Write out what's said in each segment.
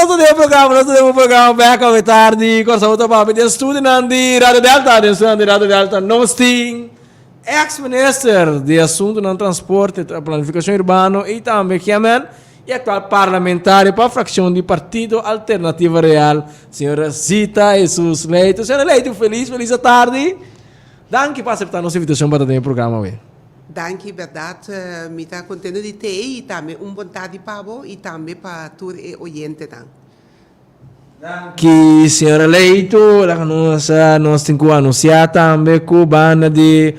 nós temos programa back ao tarde, com saúde para de estudo de Radio Delta, Nosting, ex-minister de assunto no transporte e planificação urbano e também que e atual parlamentar para a fração de Partido Alternativa Real, senhora Zita Jesus Leito. Senhora Leito, feliz tarde. Danke para aceitar nossa invitação para o programa hoje. Danke, verdade. Me está contente de ter e também vontade para você e também para todos os ouvintes. Danke, senhora Leito. Nós temos que anunciar também que o banda de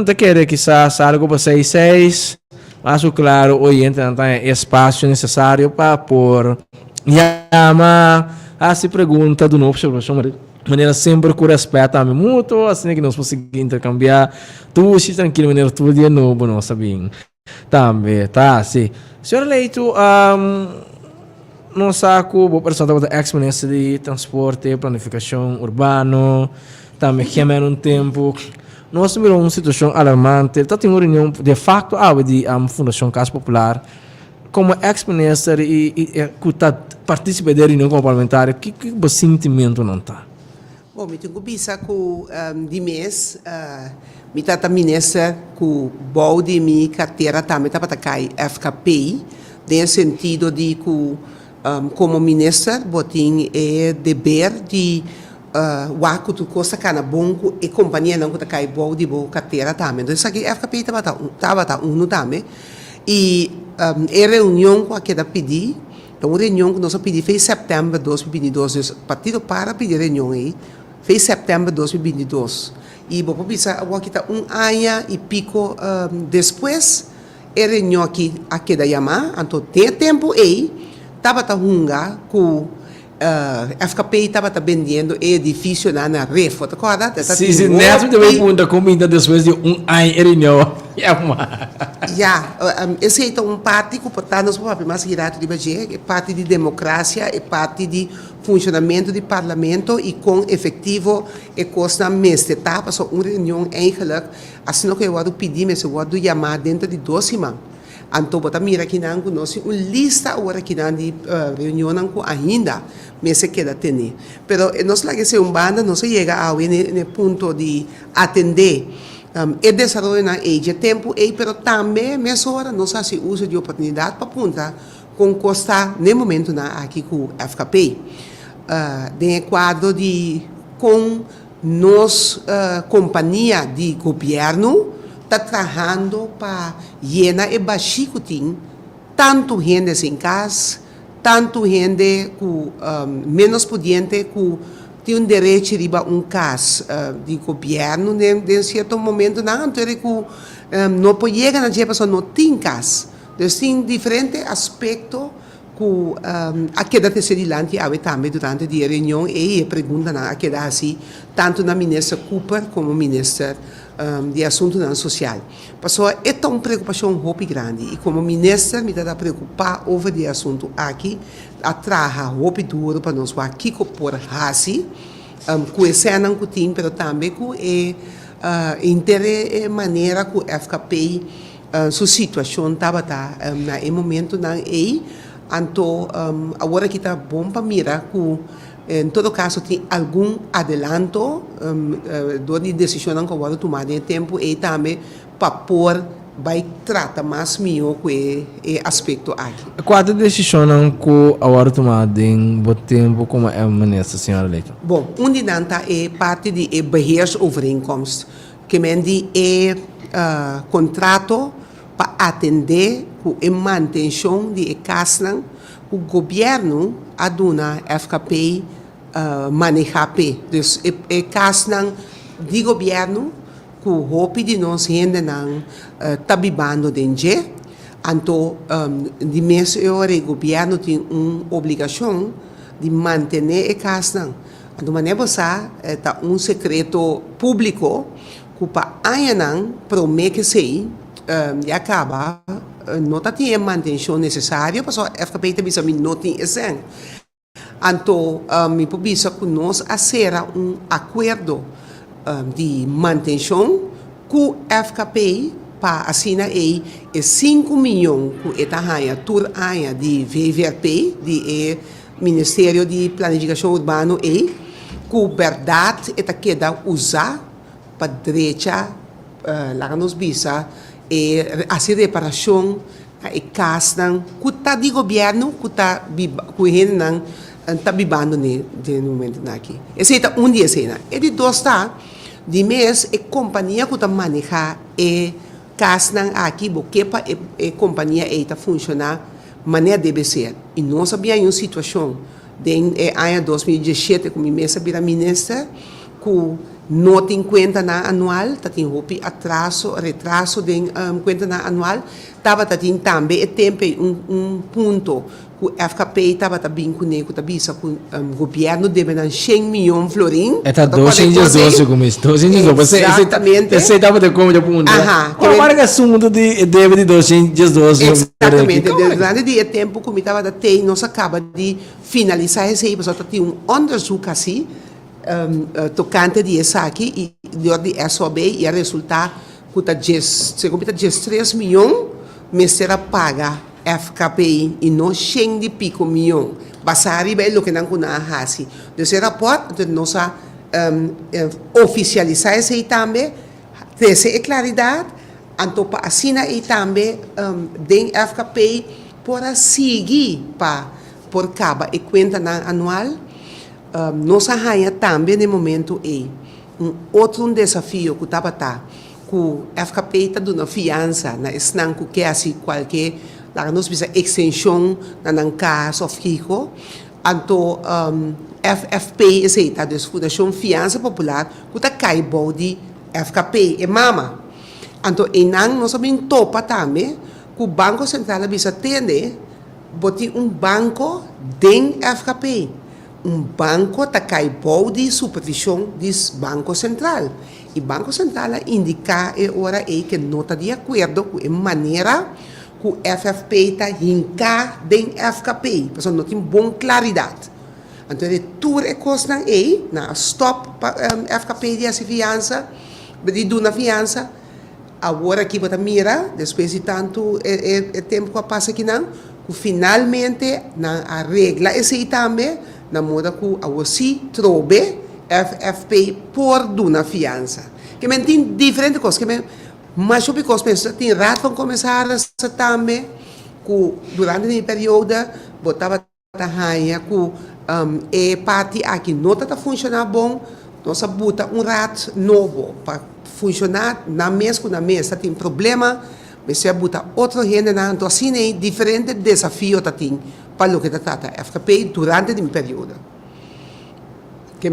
te quer que algo para 6-6. Mas, claro, o oyente não tem espaço necessário para pôr. Chama a se pergunta do novo observação, de maneira sempre com respeito a mim mútuo, assim que nós conseguimos intercambiar tudo, se tranquilo, maneira tudo de novo, não sabem. Também, tá, sim. Senhor Leito, nós saco, vou apresentar o ex-ministro de Transporte e Planificação Urbano, também que é um tempo. Nós temos uma situação alarmante. Está tendo uma reunião, de facto, de Fundação Casa Popular, como ex-ministro e que participa da reunião parlamentar, que sentimento não está? Bom, eu tenho que pensar que de mês, eu estou ministro que o bom de minha carteira também está para cair FKP, no sentido de que, como ministro, eu tenho o dever de waku tu costa kana bongo e companhia não que cai bom de boa carteira também. Então isso aqui FKP estava um também e a reunião com aquela pedi, então a reunião que nós pedi fez setembro de 2022, o partido para pedir reunião aí fez setembro de 2022 e vou pensar o aqui tá ano e pico depois a reunião aqui aquela chamar, então tem tempo aí estava tá hunga com FKP estava vendendo edifício na Refo, tá correto? Sim, neto também punta comida depois de ano reunião. Esse é parte que portanto nós vamos mais direto de Bagé, é parte de democracia, é parte de funcionamento do parlamento e com efetivo é coisa mestre, tá? Passou uma reunião eigenlijk, assim que eu vou pedir, mas eu vou chamar dentro de 2 semanas. Então, bota mira aqui na nós uma lista agora aqui na de reunião ainda, mas se queda ter. Pero nós lá que se banda, nós chega ao no ponto de atender e desenvolver na age tempo e pero também nessa hora nós se usa de oportunidade para apontar com costa no momento na aqui com FKP, de quadro de com nós companhia de governo está trabalhando para llenar e baixo tem tanto gente sem casa, tanto gente com menos pudiente que tem direito de ir casa de governo em certo momento não que não pode chegar na pessoa não tem casa. Então tem diferentes aspectos que a queda terceira dilante também durante a reunião e a pergunta a queda assim tanto na ministra Cooper como ministra de assunto social. Passou é uma preocupação muito grande e como ministra me está preocupar over de assunto aqui, a trabalhar muito duro para nós aqui por assim, com esse ano que tem, mas também com a maneira que o FKP sua situação estava no momento não é, então agora que está bom para mirar que em todo caso, tem algum adelanto de decisão que eu vou tomar em tempo e também para pôr vai tratar mais melhor com esse aspecto aqui. Qual a decisão que agora tomada em bom tempo como é ministra, senhora Leito? Bom, onde não está é parte de beheersovereenkomst, que mende contrato para atender a manutenção de casa. O governo aduna FKP manejar. Então, é caso de governo que o hope de nós ainda não está vivendo dentro. Então, de mês o governo tem uma obrigação de manter a casa. Então, maneira está secreto público que para ainda promete que sei e acaba não tem a manutenção necessária, porque a FKP também não tem isso. Então, me precisa que nós acera acordo de manutenção com a FKP pa assina e 5 milhões que eta hanha tur hanha de VVRP, de Ministério de Planificação Urbano que verdade eta queda usar para direita lá nos bisa a reparação e casas que tá de governo que tá não tá bibando de momento aqui. Esse é dia cena. E de dois tá de mês e companhia que tá manejar e casas aqui porque e companhia está funcionar maneira deve ser. E nós sabia uma situação em ano 2017 com minha mesa vira ministra que não tem conta na anual, tá tem retraso de conta na anual, tava tem também tempo ponto que o FKP estava bem com ele, que bisa que o governo deve dar 100 milhões florim. Está 212 com isso, 212. Exatamente. Você estava de como de ponto. Aham. Qual é o assunto de deve de 212? Exatamente. Durante o tempo que estava tem, nós acaba de finalizar esse aí, porque tem onderzoek assim, tocante de essa aqui e de SOB e o resultado que segundo 3 milhões, mas será paga FKPI e não 100 de pico milhão. Basari bem o que não conhece. Desse rapport, nós oficializar esse aí também, ter essa claridade, então para assinar aí também den FKPI para seguir para por cabo e conta anual. Nós arranha também no momento outro desafio que estava que o FKP está dando fiança na esnan que quer assim qualquer lá nós precisa extensão na caso of Kiko então FFP está da Fundação Fiança Popular que está caibo de FKP e mama então enang nós sabemos topa também que o Banco Central precisa atender botar banco dentro FKP banco está caibo de supervisão do Banco Central e o Banco Central indica ora que não está de acordo com a maneira que o FFP está hincar dentro do FKP, porque não tem boa claridade. Então, tudo é coisa na stop FKP de essa fiança, de dar fiança, agora que você mira, depois de tanto tempo que passa aqui, que finalmente na regra esse aí também, na moda que você trobe FFP por dar fiança. Que tem diferentes coisas, mas o que tem rato para começar a também, que durante o período, botava a rainha, que parte aqui não está funcionando bom, nós bota rato novo para funcionar na mesa tem problema, mas você bota outro gente, então assim é diferente desafio que tem para o que está FKP durante o período. Que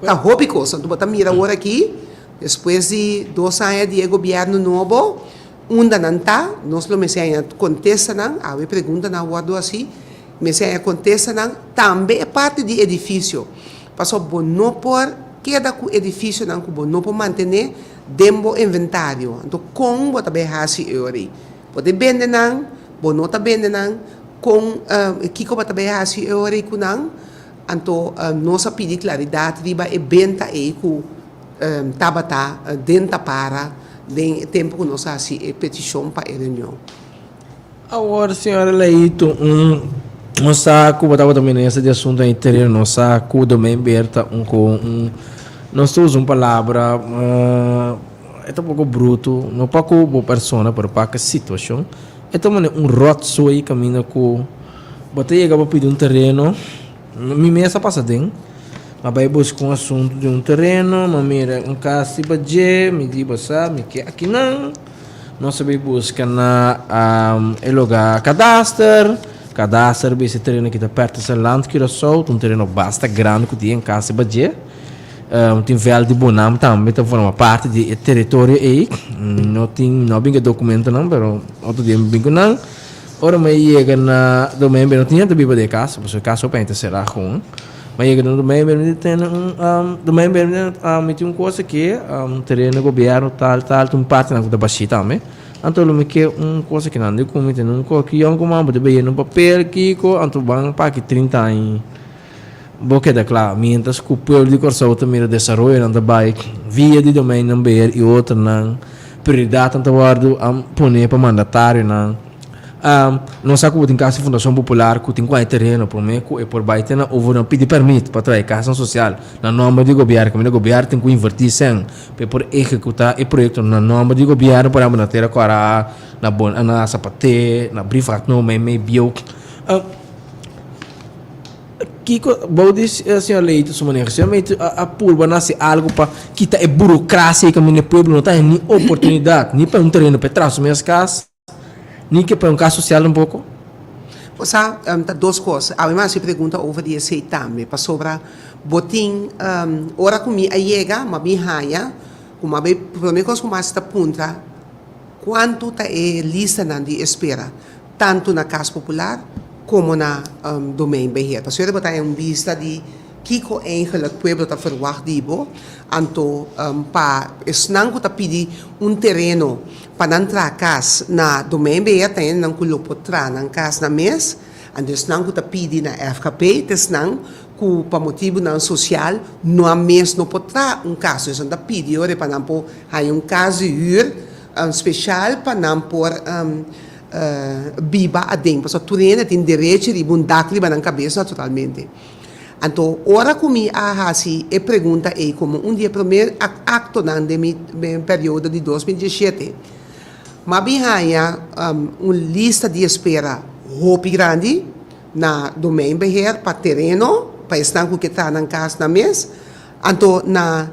tá rópico, então bota mira agora aqui, depois de 2 anos de governo novo, não está, nós lo mesmo contesta não, a pergunta na guardo assim, mas contesta não, também é parte do edifício, passou bom não por queda com o edifício não, bom não por manter dembo inventário, então com bota bem assim euri, pode vender não, bom não tá vender não, com que bota bem assim euri com não, então nós pedimos claridade riba e benta que tabata dentro para den tempo que nós assim petição para a reunião. Agora, senhora Leito, nós estamos também nesse assunto interior, nós estamos também aberta nós usamos uma palavra é um pouco bruto, não para como pessoa, para a situação. É também rotso aí caminho com botei chega para pedir terreno, minha mesa passa dentro. Mas vai buscar um assunto de terreno, mas mira casa de budget, me diz me quer aqui não sabe buscar na lugar cadastro esse terreno que está perto do land que só terreno bastante grande que tem em casa de budget, tem velho de Bonam também está formando parte do território aí, não tem documento não, mas outro dia me bingo não, ora mas chega na domingo não tinha também de casa, porque casa para será com mas chega no domingo me tem uma coisa que terreno governo tal tem parte na da baixi também, então me quer uma coisa que não de como tem um que eu como pode ver no papel que então bang para que 30 anos porque da claro mientras que o pueblo de Corsau também desenvolve na bike via de domingo não ver e outra não prioridade tanto guardo poner para mandatário não não sabe que tem casa fundação popular que tem qual terreno por mim e por baixo tem ou não pedir permito para trazer casa social na norma de governo que o governo tem que invertir sem para executar o projeto na norma de governo para a terra agora na bona na sapate na briefat no me bio Kiko, baudis senhor Leite, sua maneira, realmente a pulva nasce algo para quitar a burocracia que o povo não tem nem oportunidade, nem para um terreno para transformar as casas, nem que para um caso social um pouco. Você tá duas coisas. A minha se pergunta over esse também, para sobre botim, ora comi a chega, mas bem raia, como bem primeira coisa como esta punta, quanto tá é lista de espera, tanto na casa popular como na domein beheer. Parce que botar een vista die kiko eigenlijk pueblo ta verwacht dibo, anto pa esnang ta pidi un terreno pa nantra kas na domein beheer tayen nang kulopotra nang kas na mes, ando esnang ta pidi na FKP, tesnang ku pa motivo na social no a mes no potra un caso, so ta pidi ore pa nampo hay un caso huur special pa nampor biba a dentro, so turene tem direito de bundacli na cabeça naturalmente. Então, ora comi a hasi e pergunta é como dia primeiro acto de mi período de 2017. Mas bihanha lista de espera roupa grande na domain beheer para terreno, para estar que está na casa na mês. Então, na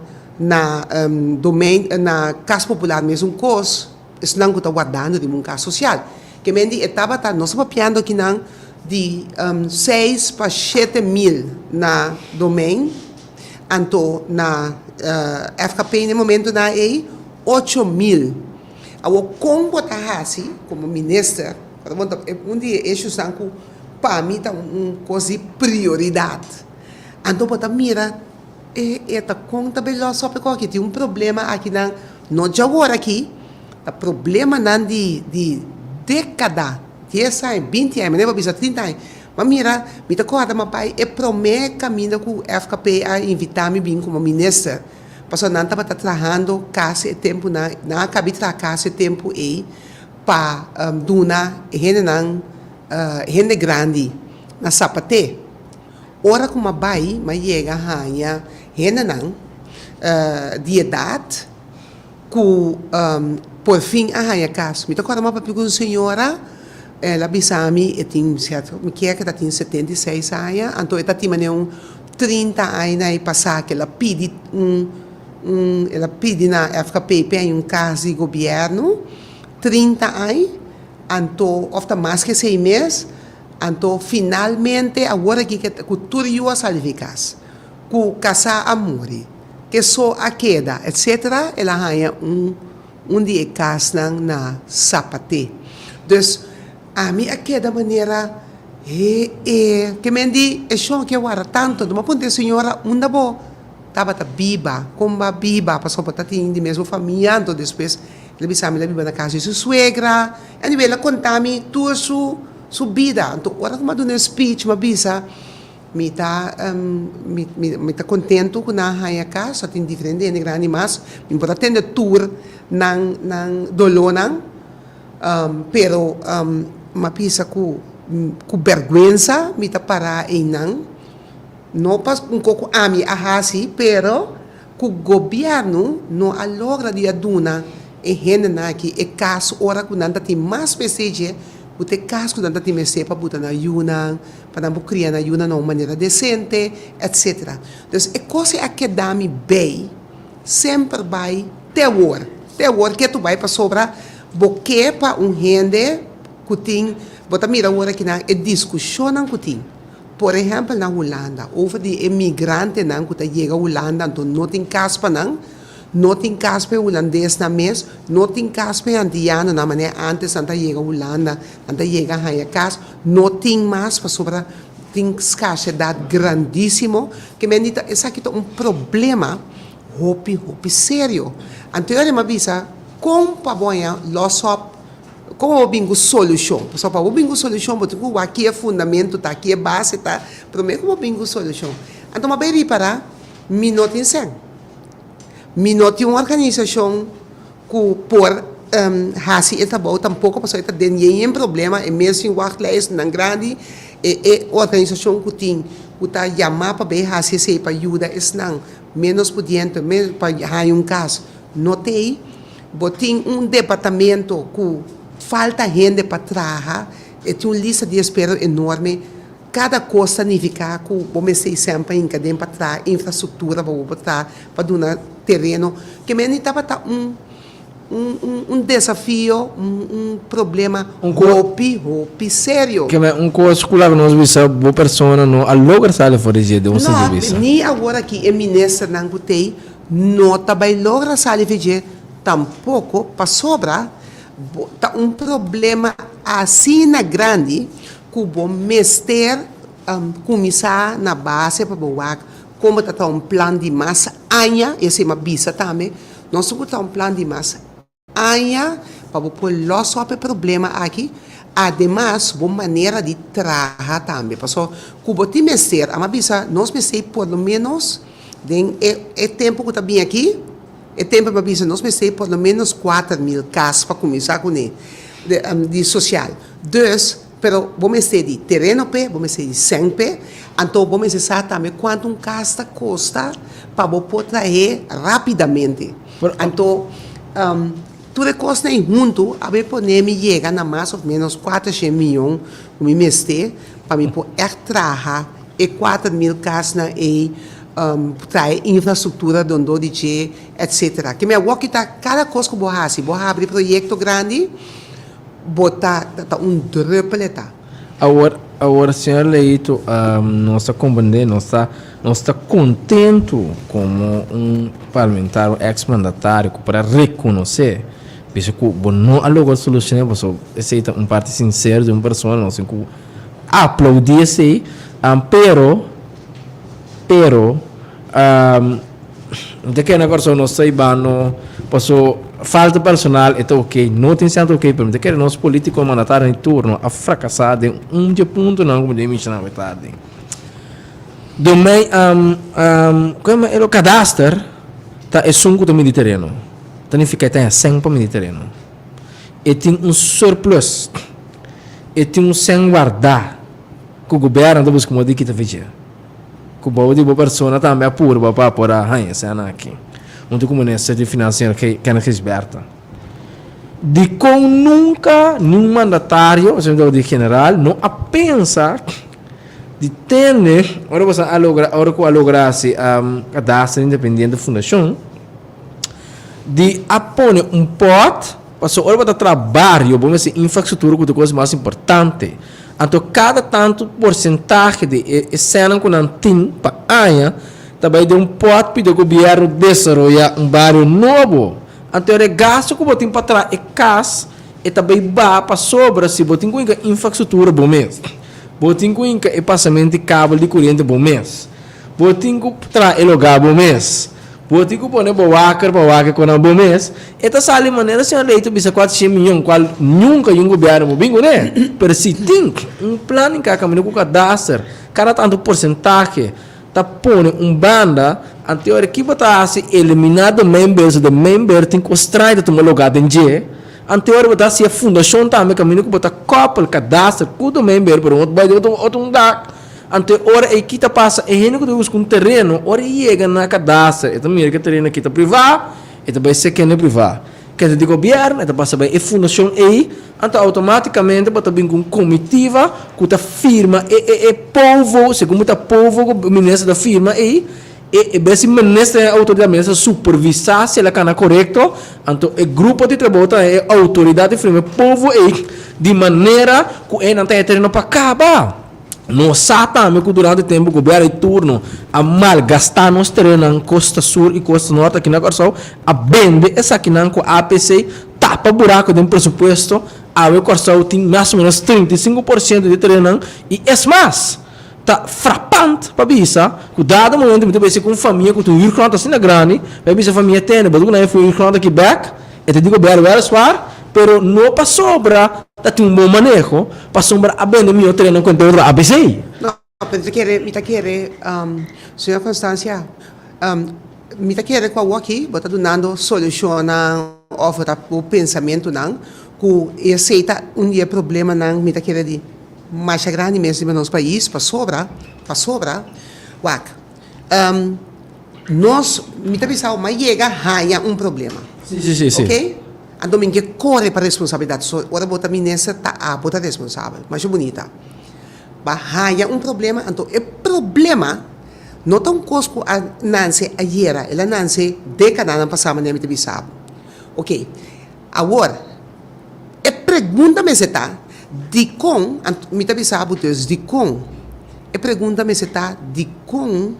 domain na casa popular mesmo coisa, estão que está guardando de um casa social. Que mendi etapa tá nós papiando aqui não de 6 para 7 mil na domain, então na FKP no momento na 8 mil. Ao como tá assim como ministro, dia isso sanco para mim tá coisa de prioridade. Então para mira tá conta belo só porque tem problema aqui não já agora aqui, o problema não de década, 10 anos, 20 anos, não vou 30 anos. Mas mira, me tá correndo, meu pai, é promete caminho com o FKP a invitar-me bem como ministro. Porque não estava trabalhando quase tempo, não acabei de trabalhar quase tempo aí, para duna gente grande, na sapate. Ora como vai, mas chega a gente de idade, que por fim a casa. Me toca uma pergunta, senhora, ela bisami e tem certo, me quer que tem 76 anos, então ela tem 30 anos e passar que ela pede ela pede na FKP em casa de governo 30 anos, então ofta mais que 6 meses, então finalmente agora que tudo eu salvikas, que casar amore, que só a queda, etc. Ela ganha dia casa na sapate. Dus a mim aqui da maneira que me di é só que eu era tanto, mas ponte senhora unda bo tava ta biba, comba biba, passou para ter de mesmo família, então depois ele bisami la biba na casa de sua suegra, e ele ela contar-me toda sua vida. Então ora como do speech, uma bisa me tá contento com a raia casa, tem diferente de grande mas me pode atender tour nang dolonan, pero mapisa ku vergüenza me tá para inang no pas um pouco ami ahasi, pero ku governo no alogra de aduna e henna aqui e caso ora ku nanda tem mais message Bute casco da ti me sepa buta na yuna, para não criar na yuna de uma maneira decente, etc. Então, é coisa que dá-me bem, sempre vai ter hora que tu vai para sobrar, porque para gente que tem, bota mira agora que na discussão que tem. Por exemplo, na Holanda, houve de imigrante que chega a Holanda, então não tem casa para não tem caspe holandês na mês, não tem caspe antiano na maneira antes anda chega a Holanda, anda chega a casa, não tem mais para sobrar, tem escassez grandíssimo, que me diz, esse aqui é problema, hopi sério. Anteriormente me avisa, como para banhar, como eu bingo solução, só para eu bingo solução, porque aqui é fundamento, tá aqui é base, tá, para mim como eu bingo solução. Então, eu vou para, me não tem sem. Me noti uma organização por hasi eta bom tampouco passou eta den nenhum problema e mesmo em workplace na grande e organização que tem que tá chamar para ver hasi se para ajuda es não menos pudiente menos para há caso não tem botin departamento que falta gente para trabalhar e tem uma lista de espera enorme. Cada coisa significa que vamos ser sempre em cadeia para trás, infraestrutura para dar terreno, que me estava desafio, problema, golpe sério. Que é coisa que nós vimos boa pessoa não logra sair fora de um serviço. Nem agora que é ministro não botei, não também logra sair fora tampouco para sobra, tá problema assim na grande que o mestre começar na base para boar como está plano de massa anha esse é uma bisa também nós temos plano de massa anha para pôr logo o problema aqui además boa maneira de trabalhar também passou cubo de mestre a uma bisa nós mestre por lo menos é tempo que está bem aqui é tempo para bisa nós mestre por lo menos 4.000 casas para começar com ele de social dus pero vamos ter de terreno vamos ter de sempre, então vamos saber também quanto casa custa para poder trazer rapidamente. Então, tudo custa junto, a ver poder me chega na mais ou menos 400 milhões o mês para me poder trabalhar e 4.000 casas e trazer infraestrutura donde de etc. Que me work tá cada coisa que vou abrir projeto grande botar druppel tá. Agora, senhor Leito, nós está compreendendo, nós está contento como parlamentar, ex-mandatário, para reconhecer, porque que não há logo solução, você aceita parte sincera de uma pessoa, nós temos que aplaudir isso aí, pero de que negócio nós saibamos, passou falta personal é ok, não tem certo ok, mas de que nós políticos mandatários em turno a fracassar de ponto não como de mencionar tarde. Também como é o cadastro tá é sunco do Mediterrâneo, significa tem 100 para o Mediterrâneo, e tem surplus, e tem sem guardar, que o governo está buscando de que tá fazendo. Que o bom de boa pessoa também apura para poder arranhar essa aqui. Onde como nessa de financeira que é resberta. De com nunca nenhum mandatário, ou seja, de general, não a pensa de ter, ora você a lograr-se cadastro independente da fundação, de apone pote, passou ora para trabalho, vamos dizer, infraestrutura, que é a coisa mais importante. Então, cada tanto porcentagem de cena que não tem para aia, também de pote do governo desenvolver bairro novo. Então, o gasto que você para trás é casa, e também vai para sobra se você tem infraestrutura bom mês. Você tem passamento de cabo de corrente bom mês. Você tem que trazer lugar bom mês. Você tem que pôr para o com um bom mês. Esta sala de maneira, senhor Leito, bisa 400 milhões, qual nunca um governo bingo, né? Mas se tem plano em que a caminho com cadastro, cada tanto porcentagem, tá pondo banda, a teoria que está se eliminado membros do member, tem que extrair de um lugar em dia. A teoria está se a fundação também, caminho que está copa cadastro, com o member, para outro dar. Ante ora e kita passa e heno que temos com terreno ora chega na cadastra e também que terreno aqui tá privado e também se quer privado que é de governo e passa bem e fundação aí então automaticamente bota bem com comitiva que tá firma e povo segundo tá povo o ministro da firma aí e bem ministro a autoridade ministra supervisar se ela cana correto então o grupo de trabalho é autoridade firma povo aí de maneira que é não tem terreno para acabar. Nós sabemos que durante o tempo que o governo de turno a malgastar nos terrenos na Costa Sul e Costa Norte aqui na Corsol, a vende essa aqui na APC, tapa buraco de presupuesto, a Corsol tem mais ou menos 35% de terreno e é mais. Está frappante para bisa, que dado momento que você com família, que tu ir conta assim na grande, vai bisa família tem, mas tu não foi ir conta aqui back, e te digo governo vai soar, pero não para sobra, tem um bom manejo, para sobra a bem meu treino com o ABC. Não, mas quer, senhora Constância, me quer com o aqui, bota dando solução não, oferta o pensamento não, que aceita dia problema não, me quer de mais grande mesmo no nosso país, para sobra, wak. Nós, me pensar, mas chega a problema. Sim. Ok? Então, me corre para a responsabilidade. Ora, bota ministra, bota responsável. Mas é bonita. Mas problema, então, o problema não tão cosco a Nancy ayer, ela Nancy década passada, nem me pensava. Ok? Agora, a pergunta me está de com, me pensava, de com, a pergunta me está de com,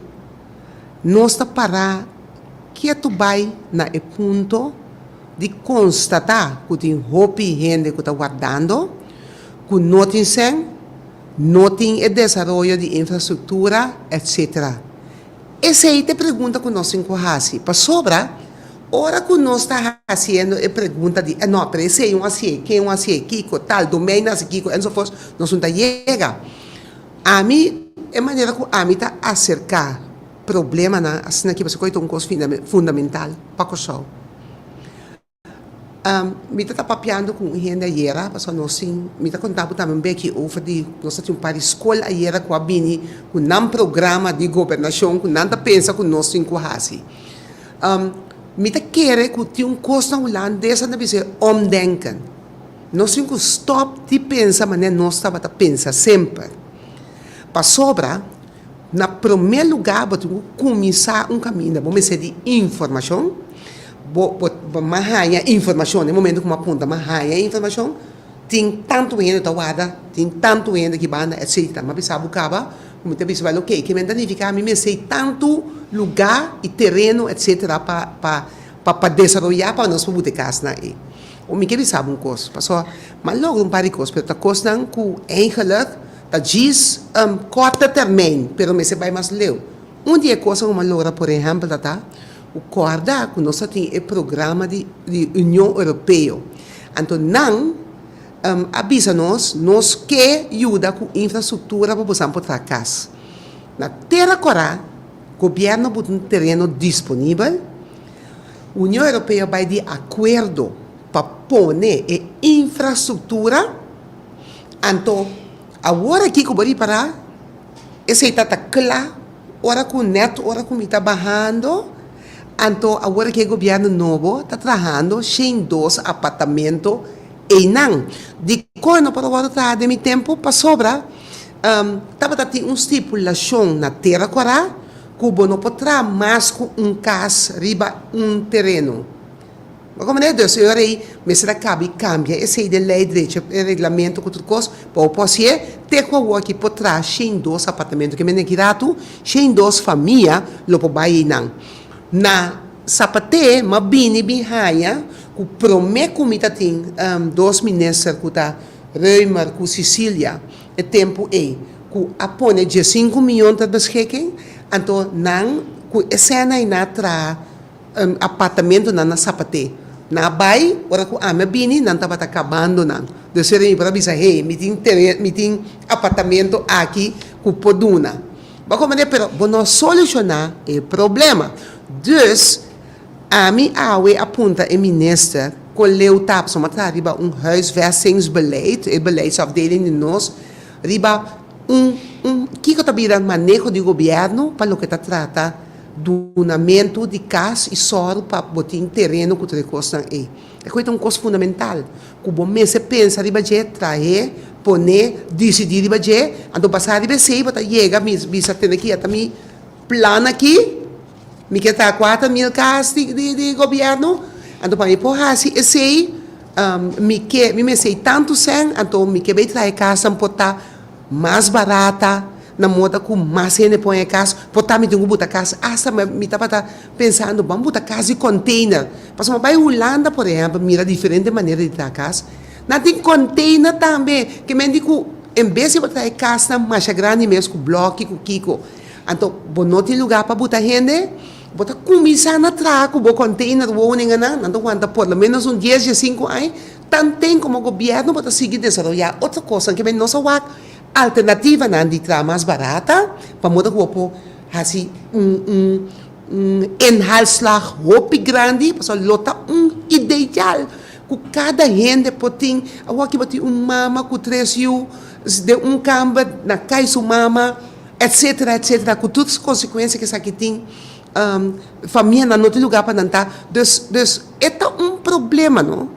nós está para que tu vai na ponto de constatar que tem roupa e gente que está guardando, que não tem sem, não tem o desenvolvimento de infraestrutura, etc. Essa é a pergunta que nós temos que fazer. Para sobra, ora que nós está fazendo a pergunta de, não, pero esse é assim, quem é assim, Kiko, tal, domain, assim, Kiko, e so forth, nós não chega. A mim, é maneira que a mim está acercar problema na, assim, aqui você coisa um coisa fundamental para o show. Me está papiando com gente ayer, porque nós me está contando também bem que over de nós temos para escola ayer com a bini com um programa de governação com nada pensa com nós temos que fazer. Me está querer que tem coisa na holandesa na dizer omdenken. Nós temos que stop de pensar, mas nós estamos a pensar sempre. Para sobra, na primeiro lugar, vamos começar caminho, vamos ser de informação. Mahaya informação, no momento que uma ponta mahaya informação, tem tanto ainda tawada, tem tanto ainda que banda, etc. Mas bisa bucava, como te bisa ok, que me danifica, me sei tanto lugar e terreno, etc. para desenvolver para nós poder casa aí. O me que bisa coisa, passou, mas logo par de coisas, pero a coisa não que eigenlijk dat diz corta termijn, pero me se vai mais leu. Dia coisa uma logra, por exemplo, tá? O corda que nós temos o programa de União Europeia. Então, não avisa-nos, nós que ajuda com infraestrutura para você poder casa. Na terra corá, o governo tem um terreno disponível, a União Europeia vai de acordo para pôr a infraestrutura. Então, agora aqui que eu vou parar, esse está claro, hora com o neto, hora com o está barrando. Então, agora que o governo novo está trabalhando em 2 apartamentos e não. De quando para agora está de meu tempo, para sobra, estava tendo uma estipulação na terra corá, que o não pode trabalhar mais com casa, riba terreno. Mas como é que eu aí, mas será que cambia esse de lei direito, regulamento, outra coisa, para você ter com o que pode trabalhar em 2 apartamentos, que me nem quirato, em 2 famílias, lo pode ir não. Na sapate, ma bini bihaya, ku prome comita tem 2 ministros que tá Reimer com Sicília, e tempo ku apone de 5 milhões de beschikking, então não ku escena e na tra apartamento na sapate. Na bai, ora ku ame bini não tava acabando não. De ser para bisa hey, me tem apartamento aqui ku poduna. Mas como é pero vamos solucionar o problema. Dus, a mim apunta a minister com leu tap, so matra riba huisvestingsbeleid, e beleidsafdeling de nós, riba que tabira manejo de governo para o que trata donamento de casa e solo para botar terreno que custa aí. É coisa custo fundamental. Que bom mês pensa riba de trazer, poner, decidir riba de, então passar riba sei, bota chega, bisa ter aqui, até mi plano aqui. Me quer 4.000 casas de governo, então para mim por assim esse me sei tanto sem, então me quer trazer casa para mais barata, na moda com mais gente põe a casa, para me tenho botar casa, hasta me estava pensando vamos botar casa e container, mas uma vai Holanda por exemplo, mira diferente maneira de ter casa, não tem container também, que me digo em vez de botar casa mais grande mesmo com bloco com kiko. Então, não tem lugar para botar gente, botar começar na traco, o container, o owning, não aguenta por menos 10 a 5 anos, tanto tem como o governo para seguir desenvolver outra coisa, que vem nossa alternativa de trabalhar mais barata, para mudar o assim, inhaalslag hoop grande, paso lota ideal. Com cada gente potin, awaki bati mama com 3 de camba na cai su mama, etc, com todas as consequências que isso aqui tem, família não tem lugar para andar. Dus, é problema, não?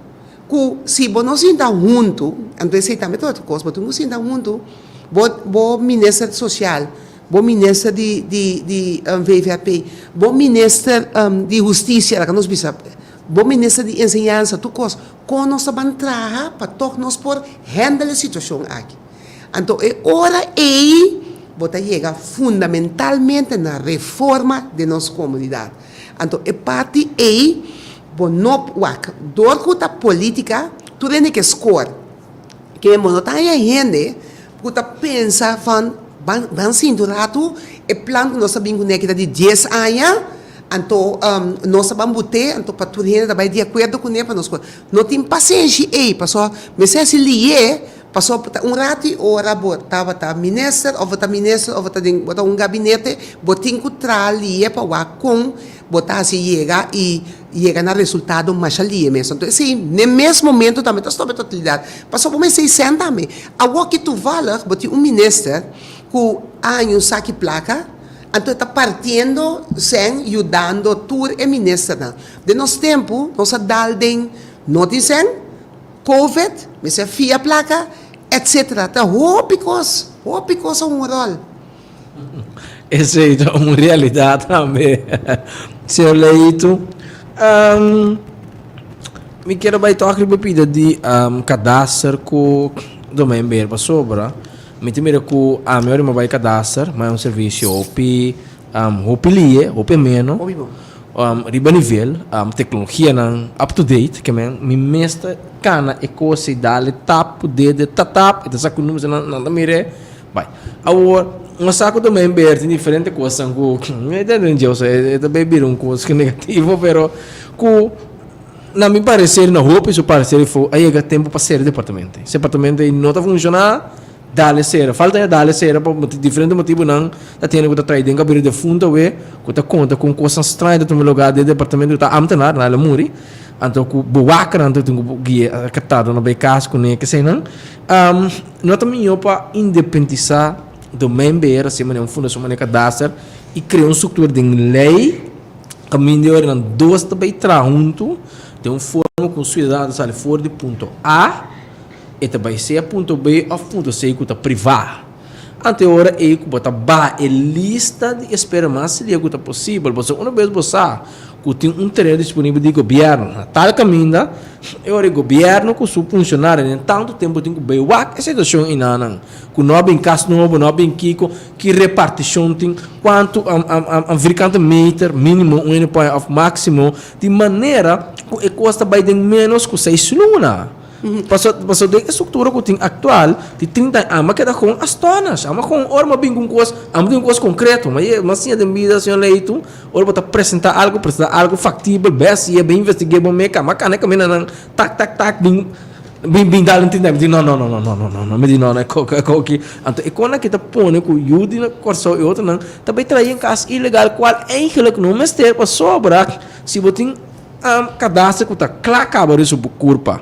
Que se você não se dá junto, então você também tem outra coisa, mas não se dá junto, o ministro social, o ministro de VVP, o ministro de justiça, que nós precisamos, o ministro de ensinança, tu coisa, como nós vamos trabalhar para todos nós por handle a situação aqui. Então, é hora aí, você chega fundamentalmente na reforma de nossa comunidade. Então, é parte aí, door a política, tu tem que escolher. Que não tem gente que pensa, van sindurato, é plano que nós sabemos que é de 10 anos, então, nós vamos botar, então, para tudo gente vai de acordo com ele, para nós. Não tem paciência aí, passou, mas se ele passou rato, ora, botava ministro, ou botava gabinete, botinho que trali, para com, botar se chega no resultado mais ali mesmo. Então, assim, no mesmo momento também, está sobre a totalidade. Passou por 600 também. Agora que tu vale, botar ministro, com anos saque placa, então está partindo sem ajudando tudo é ministro. De nosso tempo, nós daldem notícia, COVID, mas é fia placa, etc. Tá hópicos um rol. Essa é uma realidade também. Senhor Leito, me quero baitar a bebida de cadastro com do membro para sobra. Me temera que a minha irmã vai cadastrar, mas é um serviço OP menos, riba nível, tecnologia não up to date, que me mestra cana e coisa dali tap de tap, e tá com números não mire, vai. Agora um saco também aberto em diferentes coisas, que é também um coisa negativo, pero que na me parecer na roupa isso parecer foi aí é tempo para ser departamento. Esse departamento não está funcionar. Dale sera, falta é dale sera por diferente motivo não, tá tendo que trair dentro abrir de fundo que tá conta com coisas estranhas do meu lugar de departamento tá amtenar na la muri, então que boaca então tem guia catado no becas com que sei não, não também eu para independizar do member assim maneira um fundo maneira cadastro e criar uma estrutura de lei caminho de não dois também junto de um forma com cidadão sai fora de ponto A e também se a ponto B a ponto C que está privado. Ante hora é que bota ba a lista de espera mais se liga que possível. Você uma vez você que tem um terreno disponível de governo, tal caminho, é hora o governo com seu funcionário em tanto tempo tem que ver o que situação inana, que não bem caso novo, não bem que repartição tem quanto a meter mínimo um point of máximo de maneira que custa vai de menos que 6 luna. Passou de estrutura que tem atual de 30 anos, que dá com as tonas, ama com orma bem com coisa, ama tem coisa concreto, mas sim de vida senhor Leito, ora para apresentar algo factível, best e bem investigado, meca, mas cara que menina tac bem dar entender, não, me diz não é que então e quando que tá põe com yudi na corso e outro não, também trai em casa ilegal qual eigenlijk não mestre para sobrar, se botin cadastro que tá clacaba isso por culpa.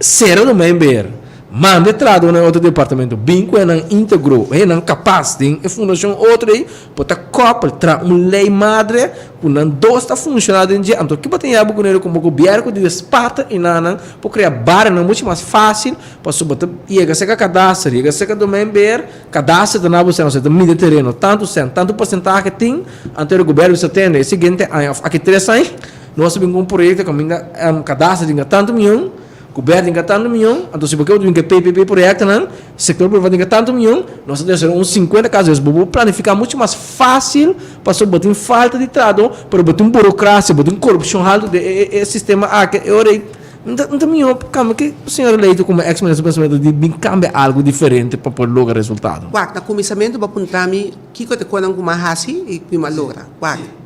Será do member, manda entrada no outro departamento, binco é não integrou, é não capaz, tem a fundação outra aí, pode copar, tra lei madre, quando dois está funcionando em dia, então que pode ter algo com ele como governo de espata e não, para criar barra não muito mais fácil, para subir chega ser cadastro, chega ser do member, cadastro da nabo você não sei, mídia terreno, tanto porcentagem tem, ante o governo você tem, é seguinte, aqui 3 anos, nós temos um projeto que ainda cadastro de tanto milhão. Governo tem tanto milhão, então se você tem que PPP projeto, o setor privado tem tanto milhão, nós temos uns 50 casos, vamos planificar muito mais fácil para só botar falta de trabalho, para botar burocracia, botar corrupção alto de sistema que é hora então milhão, como que o senhor eleito como ex-ministro do pensamento de cambiar algo diferente para poder lograr resultado. Quack, na começamento vou apontar-me que eu te conheço como hasi e que me logra. Quack.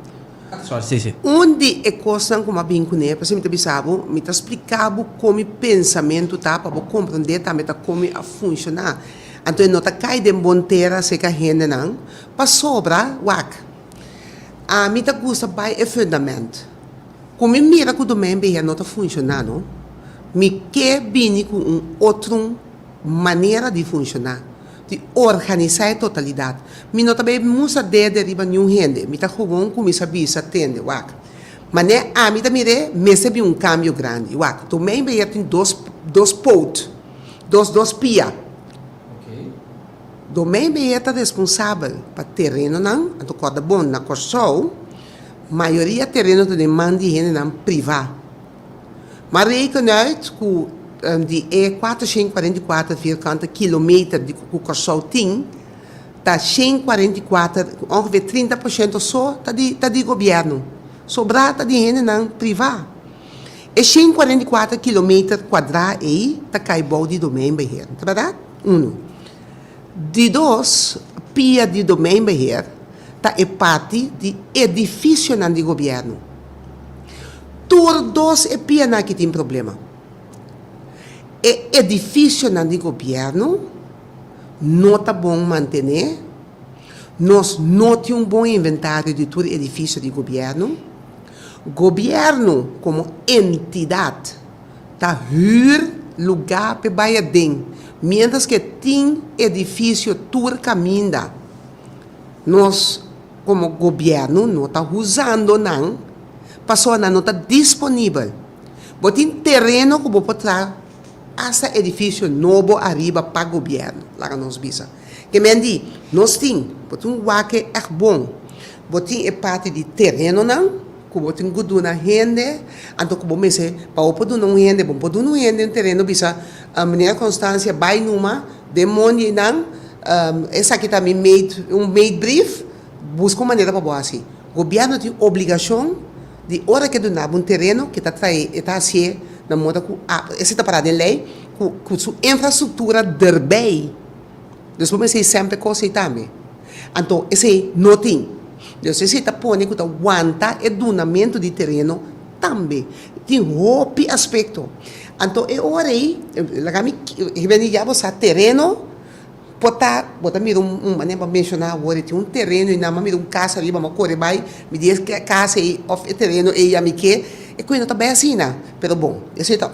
Onde é coisa como a bincune, para você me sabe, me está explicando como o pensamento tá para compreender também como a funcionar. Então não tá cai de monteira se que a gente não, para sobra, A mim tá gusta by é fundamento. Como mira que o domain bem não está funcionando, me quer vir com outra maneira de funcionar, de organizar a totalidade. Me não também musa de deriva nenhum rende, me tá jogando com missa bisa tende, wak. Mas né, a mim também recebi cambio grande, wak. Domain bem tem dois potes, dois pia. Domain bem é responsável para terreno não, a corda bom na construção. Maioria terreno de demanda de gente não privado. Mas rekenen uit que de 444 kilometer de construção tem, está 144, ongeveer 30% só está de governo. Sobrar está de gente não privado. E 144 kilometer quadrados aí está caibol de domínio beheer. Tá verdade? De dois, pia de domínio beheer, é parte de edifício de governo. Todos é pia que tem problema. É edifício de governo não está bom manter. Nós não temos bom inventário de todo edifício de governo. Governo, como entidade, está lugar para baixar. Mientras que tem edifício todo caminho. Nós como governo não está usando não, passou não está disponível. Botem terreno que pode trazer esse edifício novo arriba para o governo, lá que nós bisa. Que mendi, nós temos, botem que é bom, botem é parte de terreno não, que botem gudu na rende, então que bom mese, para o poder não rende, bom poder não rende um terreno bisa, a maneira constância vai numa demônio não, essa aqui também made brief. Busca uma maneira para boa assim. O governo tem obrigação de hora que donar um terreno que está assim na moda com essa está parada em lei com sua infraestrutura bem. Depois você sempre coisa também. Então esse não tem. Depois você está pondo que aguanta o donamento de terreno também. Tem outro aspecto. Então é hora aí, eu venho já você terreno Botar mira maneira para mencionar agora, tem terreno e não mira casa ali, mas corre vai, me diz que a casa e o terreno e a me que é coisa está bem assim, né? Pero bom, esse é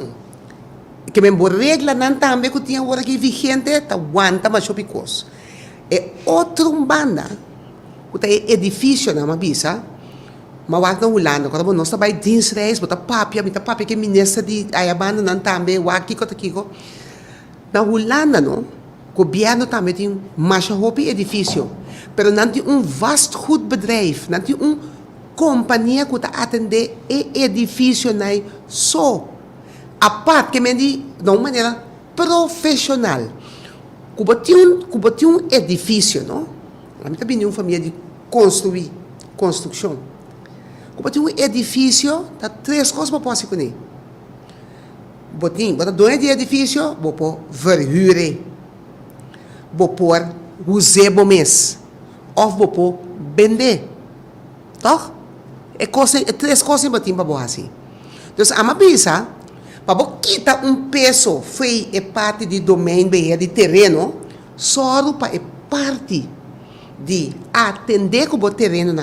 que me regra não também que tinha agora que vigente, tá aguanta mas só picos. É outra banda, que é edifício na mabisa, mas o na Holanda, quando nós está dinsreis, botar papia que ministra de a banda não também, o aqui na Holanda não. O governo também tem mais edifício, mas não tem vasto goed bedrijf, não tem companhia que atende o edifício só. A parte que me diz de uma maneira profissional. Cuba tem edifício, não? A minha também é uma família de construção. Cuba tem edifício, tá três coisas para poder com ele. Bota dois de edifício, vou pôr verhuren. Vou pôr usar bom mês, ou vou pôr vender, tá? É três coisas que eu para assim. Então, a minha pensa, para quitar peso, foi parte de domínio, de terreno, só para parte de atender com o terreno,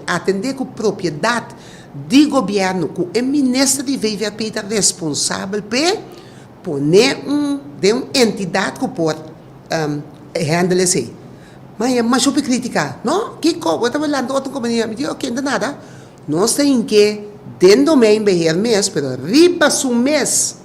atender com a propriedade de governo, com o ministro de VVP responsável para poner de uma entidade que pode handle assim. Mas é mais super crítica, não? Que como eu estava falando outra companhia, me disse, ok, não nada. Nós temos que dentro do meio mês, mas riba do mês,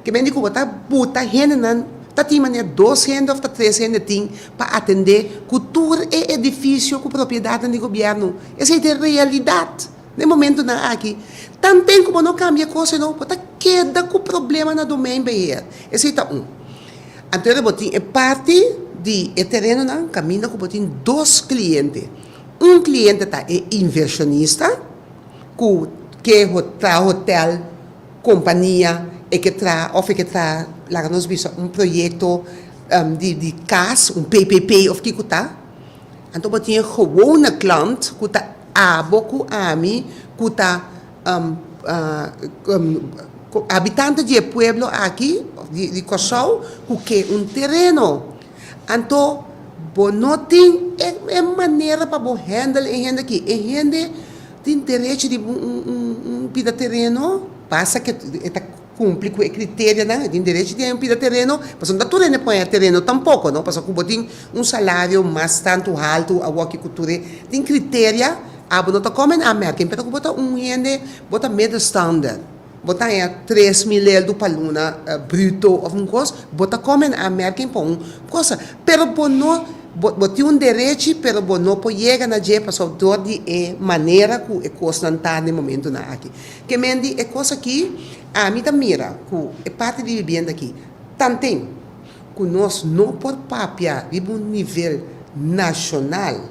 que me diz que está puta gente não tá tem maneira 2 gente ou 3 gente tem para atender cultura e edifício com propriedade do governo. Essa é a realidade. No momento na aqui, também como não cambia coisa não, está queda com problema na domain beheer. Esse é Então eu tenho parte de terreno não caminha com tem 2 clientes. Um cliente é inversionista, que é hotel, companhia, e que traz lá nós vimos projeto de casa, PPP, of que está. Então eu tenho gewone klant, que está abo, ami, que está habitante de pueblo aqui, de Cossau, que é terreno. Então, Bo não tem maneira para bo handle e renda aqui. E renda tem direito de um pida terreno, passa que está cumpre com o critério, né? Tem direito de um pida terreno, mas não dá tudo nem põe terreno tampouco, não? Porque como tem um salário mais tanto alto, a que cultura tem critério, não está como na América, então bota renda, bota middle standard. Bota aí 3 mil do paluna bruto ou uma coisa, bota como na América para uma coisa, pero não bote um direito, pero não pode chegar na jepa só de maneira que é coisa não está no momento na aqui. Que mendi é coisa aqui, a mim também mira, que é parte de vivenda aqui, tantem, que nós não por papia de um nível nacional,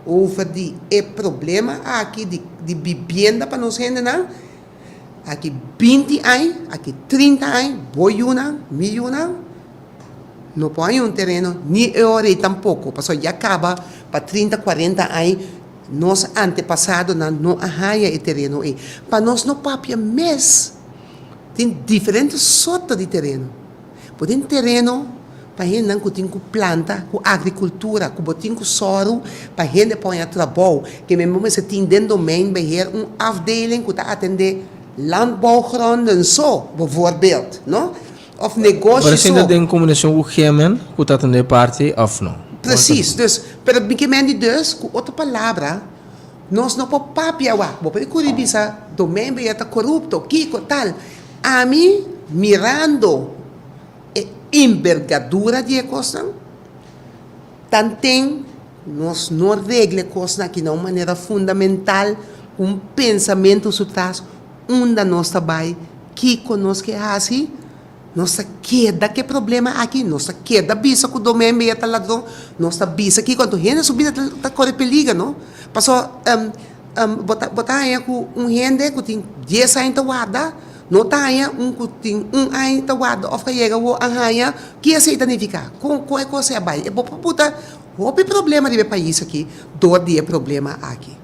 over de problema aqui de vivenda para nós render não. Aqui 20 anos, aqui 30 anos, boiuna, milhona, não põe um terreno, nem euro tampouco, porque já acaba para 30, 40 anos, nós antepassados não arranha o terreno. Para nós não papia mês, tem diferentes sortes de terreno. Tem terreno para a gente que tem planta, com agricultura, com botinho com soro, para a gente põe a trabalho, que mesmo se tem dentro do domein, bij afdeling que está atender landbouwgronden zo, bijvoorbeeld, no? Of negócios. Mas ainda tem combinação com o Jemen, que está tendo parte, ou não? Precies, dus, pero bigamente dus, com outra palavra, nós não podemos papiar, vou pedir que bisa, domingo está corrupto, kiko, tal. A mim, mirando a envergadura de coisa, também nós não regle coisa aqui de uma maneira fundamental, um pensamento sobre onde nós trabalhamos, que conosco é assim, nossa queda, que problema aqui, nossa queda, bisa que o domingo está ladrão, nossa bisa aqui, quando a gente subir, está correndo perigo, não? Passou, botar aí com gente que tem 10 anos de guarda, não está aí que tem 1 ano de guarda, ou que chega o arranha, que é se identificar, com é que você vai, é botar, houve problema de país aqui, dor de problema aqui.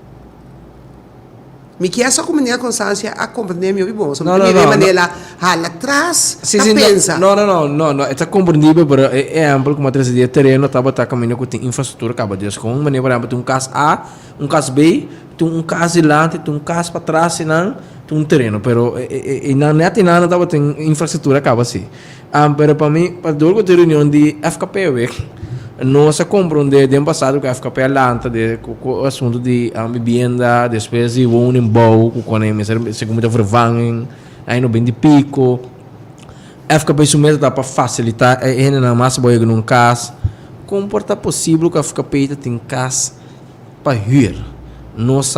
Me que essa comunidade constância a compreender meu bom, só de maneira hala atrás, pensa. Não, está compreendível, mas é amplo como a três de terreno, estava tá caminho que tem infraestrutura, acaba de com maneira, por exemplo, tem um caso A, um caso B, tem um caso adiante, tem um caso para trás, e não, tem um terreno, pero e na net e nada estava tem infraestrutura, acaba assim. Pero para mim, para do que reunião de FKP, nós compreendemos de passado que a FKP alanta de o assunto de vivenda, depois de woning bow, quando é segundo vervanging, aí no bem de pico, FKP sumeta dá para facilitar, é na massa boia num caso, como porta possível que a FKP tem casa para ir, nós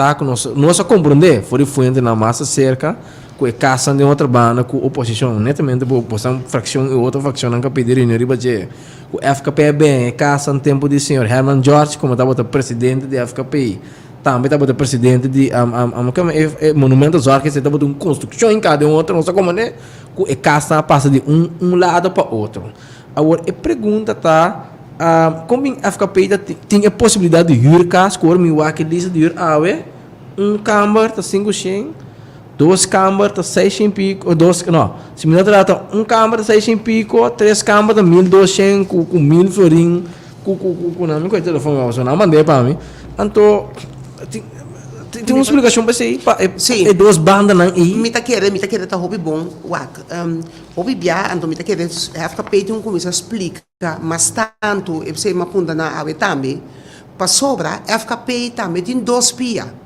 compreendemos, foi fuente na massa cerca, que casa de outra banda, com oposição, netamente por uma fração e outra fração não pedir em riba de o FKP é bem, é casa no tempo de senhor Herman George, como estava o presidente da FKP, também estava o presidente de Monumento Zorra, que estava de uma construção em cada outra, não sei como é, que a casa passa de um lado para outro. Agora, a pergunta está, como a FKP tem a possibilidade de ir casa, como me que diz de ir câmara, está 500, 2 câmaras, 600 e pico, se me trata 1 câmara, 600 e pico, 3 câmaras, 1.200, com 1.000 florinhos, com não me conheço telefone, não mandei para mim. Então, tem uma explicação para isso aí, é 2 bandas, não? Me tá querendo, tá hobby bom, hobby bia, então me tá querendo, FKP tem começar a explicar, mas tanto, eu sei uma punta na água também, para sobra, FKP também tem 2 pia.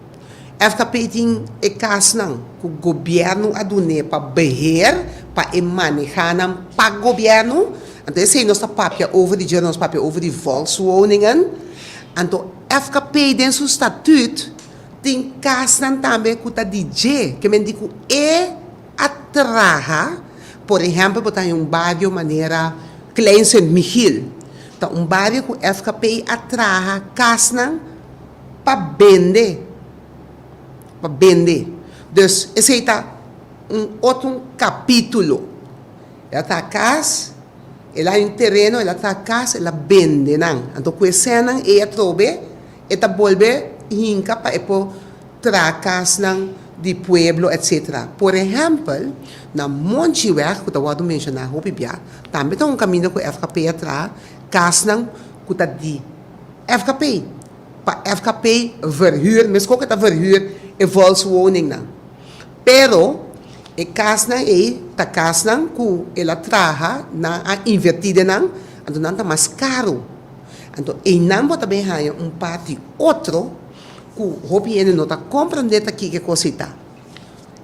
FKP tem a casa que o governo adune para berrer, para manejar para o governo. Então, esse é nosso papel over de nosso papel over de Volkswoningen. Então, FKP tem seu estatuto, tem casa também que está DJ, que me diz que atraha, por exemplo, botar em bairro maneira Klein Sint-Michiel. Então, bairro que FKP atraha casa para vender. Para vender. Dus, esse aí está outro capítulo. Ela está a casa, ela tem terreno, ela está a casa, ela vende. Não? Então, com esse ano, ela trobe, ela volve hinca para trazer casa de pueblo, etc. Por exemplo, na Montevideo, que eu vou mencionar, também tem caminho que a FKP atrás, casa que está de FKP. Pa FKP verhuur, mas ook het verhuur e volkswoning na. Pero, e casa ta casa ku ela traha na a invertida nan, ando nanta mais caro. Então, e não também há parte outro que o hopi não está compreendendo aqui que coisa está.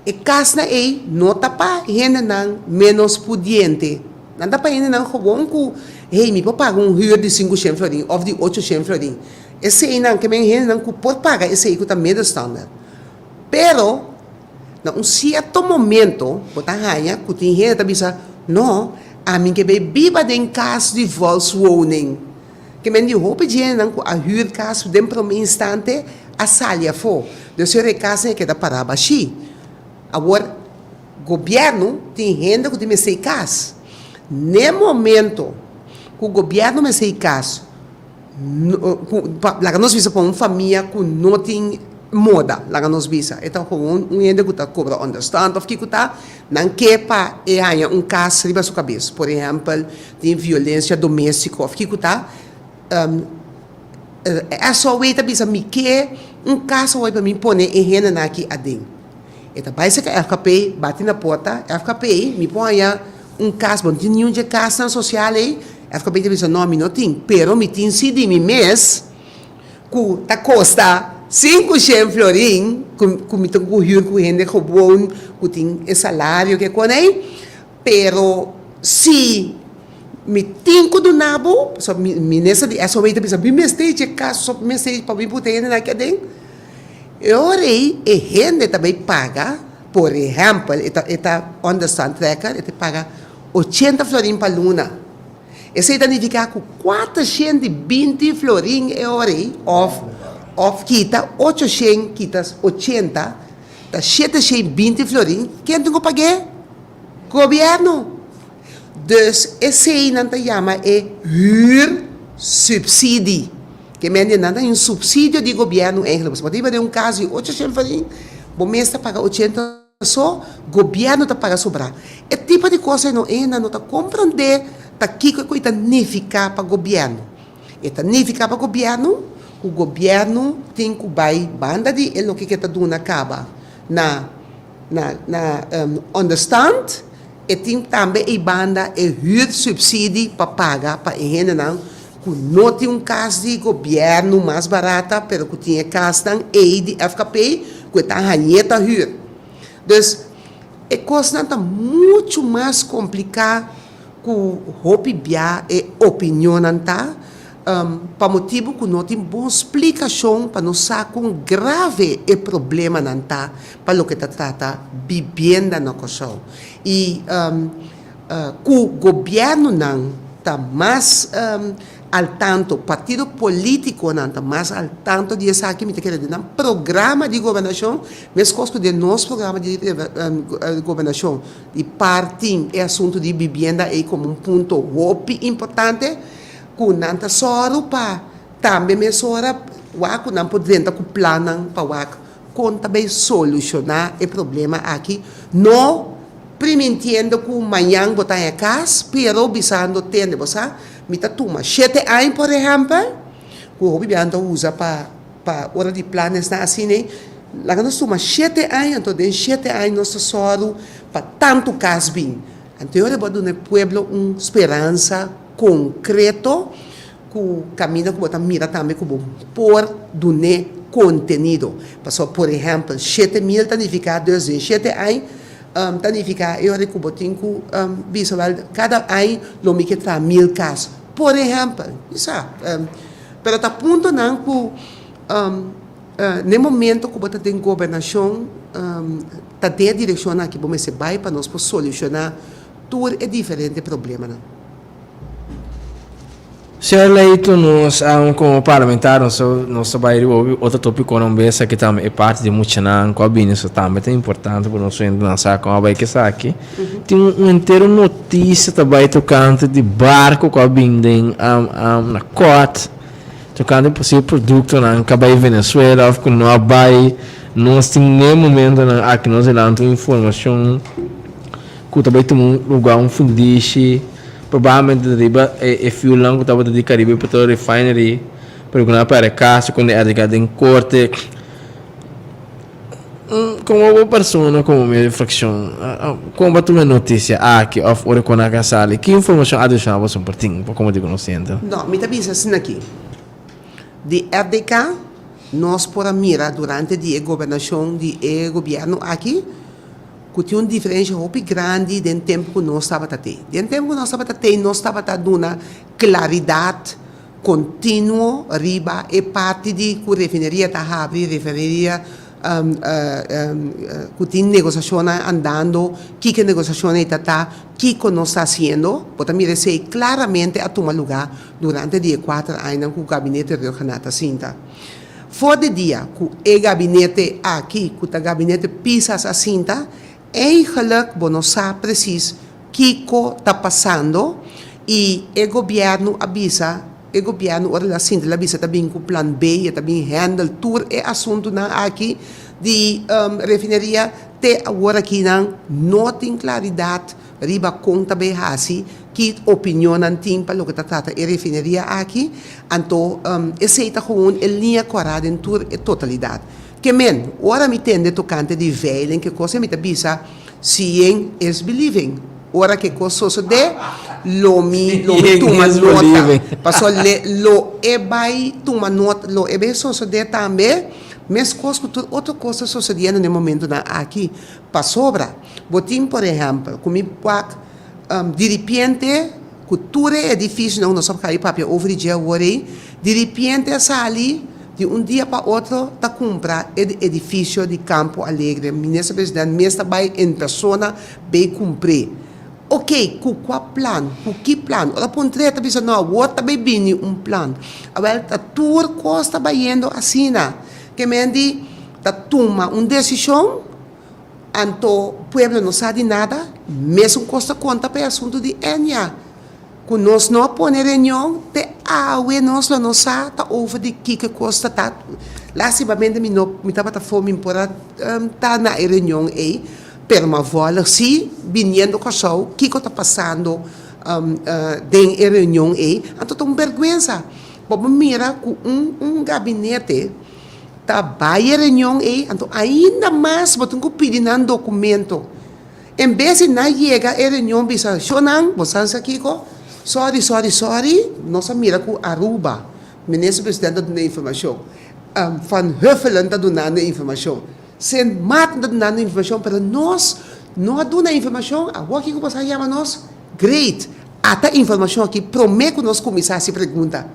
E casa não está para gente não menos pudiente. Não está para gente não gewoon que hey, me pode pagar huur de 500 florin ou de 800 florin. Esse aí não, que me gente não pode pagar esse aí que está meio standard. Pero, em certo momento, botar raia, que tem gente que pensa, não, a mim que viva em casa de volkswoning. Que men die hopen je dan a huurkaas dentro de um instante a salia fo. Dus je recasa que da para baixi. Agora governo tem gente que tem sei cas. No momento que o governo me sei cas, lá nós visa para uma família que não tem moda, lá nós visa. Então com gente que tá cobra understand of que tá não quer para é caso riba sua cabeça. Por exemplo, tem violência doméstica of que tá é só o bisa me que caso vai para mim pôr em renda aqui adem. Então vai ser que a FKP bate na porta, a FKP me põe caso, bom, tem nenhum de casa social aí, a FKP te bisa não, não tem, pero me tem sido em mês que tá costa 500 florin, que me tem que huir com renda que bom, que tem salário que aí, pero se me tinco do nabo, só me nessa de essa veita pensa, me stage caso só me stage para me botar na que tem. Eu orei e gente também paga, por exemplo, eta understand tracker, eta paga 80 florin para luna. Esse significa que 420 florin eu orei of kita 800 quitas 80, da 720 florin, quem tem que pagar? Governo. Dus esse aí não te chama huursubsidie. Que men não tem subsídio de governo eigenlijk. Mas pode ter caso de 800 florin, o mês está paga 80 só, governo está paga sobrar. É tipo de coisa não está compreender tá que coisa significa para governo. E significa para governo, o governo tem que vai banda de ele que está dando acaba na understand. E tem também a banda e huursubsidie para pagar para gente não que não tem caso de governo mais barata, pero que tinha caso e de FKP que está ranheta huur. Dus a coisa está muito mais complicada que o opinião e opinião não está. Para motivo que não tem boa explicação para não saber quão grave é o problema não está para o que está trata vivenda na coisa. E que o governo não está mais al tanto, partido político não está mais al tanto de essa aqui, me quer dizer, programa de governação, mesmo coisa de nosso programa de governação, de parte é assunto de vivenda é como ponto importante. Que não está só para também me sora o não pode que planam para o também solucionar o problema aqui não permitindo que amanhã botar em casa pero bisando tende você me tá toma 7 anos por exemplo que o bibiando usa para hora de planos na assim né lá nós toma 7 anos então de 7 anos nós só para tanto caso bem então eu vou dar no pueblo uma esperança concreto que o caminho que você mira também como por donar conteúdo. Por exemplo, 7.000 significa 207 anos, significa eu recubo tenho visual cada ano lo me que traz 1.000 casos. Por exemplo, isso pero tá ponto não que no momento que você tem governação tá ter direção aqui para você vai para nós solucionar tudo é diferente problema não. Se eleito nós como parlamentar, nós trabalhamos outro tópico não beça que também é parte de muito não com a isso também é importante para nós lançar com a vai que está aqui. Tem inteiro notícia também tocando de barco com a bindem na costa, tocando possível produto na acaba Venezuela, com não vai nós tem nem momento aqui nós lançamos informação que também tem lugar fundiche provavelmente deriva e fuel lang ko tapos di Caribe para refinery perguntar para caso quando é advogado em corte. Como uma pessoa, como minha reflexão, como a tua notícia aqui, of ora com a casale, que informação adicional você tem, como digo, não sinto? Não, me está pensando assim aqui. De RDK, nós por mira durante a governação do governo aqui, que tinha uma diferença muito grande do tempo que nós estava a ter. Do tempo que nós estava a dar uma claridade contínua, riba, e parte de que a refineria está a refineria que tem negociação andando, que negociação está, que nós está fazendo, pode me dizer claramente a tomar lugar durante os 4 anos que o gabinete de Renata Sinta. Fora de dia, que o gabinete aqui, que o gabinete pisas a Sinta, eigenlijk nós sabemos precis que está passando e o governo avisa, o governo ora Sinta avisa também com o plan B, também handle todo o assunto aqui de refineria, te agora aqui não tem claridade, riba conta bem assim, que opinião não tem para o que trata a refineria aqui, então aceita gewoon em linha correta em toda a totalidade. Que men, ora me tende tocante de veiling, que coisa me tabisa, seeing is believing. Ora que coisa so de, lo mi tuma nota. Paso lo ebai tuma nota, lo ebe so de também, mas coisa que outra coisa sucedendo no momento aqui, para sobra. Botim, por exemplo, comigo de repente, cultura é difícil, não sabe cair papel over the dia, de repente sali de um dia para outro, está comprar edifício de Campo Alegre. Ministro Presidente, mesmo vai em pessoa, bem cumprir. Ok, qual plano? Que plano? Ora, pontre, está pensando, não, outra bem bem plano. Agora, a tour costa vai indo assim, que me diz, está toma uma decisão, então, o povo não sabe nada, mesmo costa conta para o assunto de Enya. Que nós não põe reunião, te awe nós não sabe, tá over de que costa tá. Lastimamente me estava fome por tá na reunião aí, per uma vola se vindo com o que está passando dentro da reunião aí, então tem vergonha. Vamos mirar com gabinete tá vai a reunião aí, então ainda mais botam que pedir um documento. Em vez de não chega a reunião, bisa, "Shonan, você aqui ko?" Sorry, nós mira com Aruba, ministro presidente da informação. Van Huffelen está dando informação. Sen Mat está dando informação, mas nós não damos informação. A o que você chama nós? Great. Até informação aqui, prometo que nós começar a se perguntar.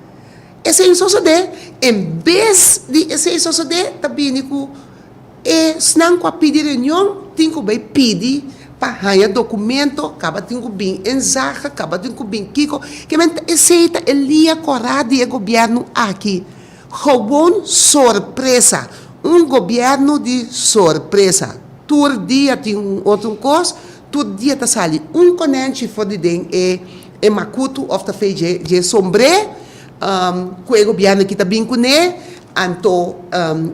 Esse é isso de, em vez de esse isso de, também se não com a pedir reunião, tem que pedir para ganhar documento, acaba tendo bem ensaio, acaba tendo bem kiko, que aceita a linha correta do governo aqui. Gewoon surpresa, governo de surpresa. Todo dia tem outro coisa, todo dia está sali conente for de den e makuto of the fei de sombre, que o governo que está bem com ele, então,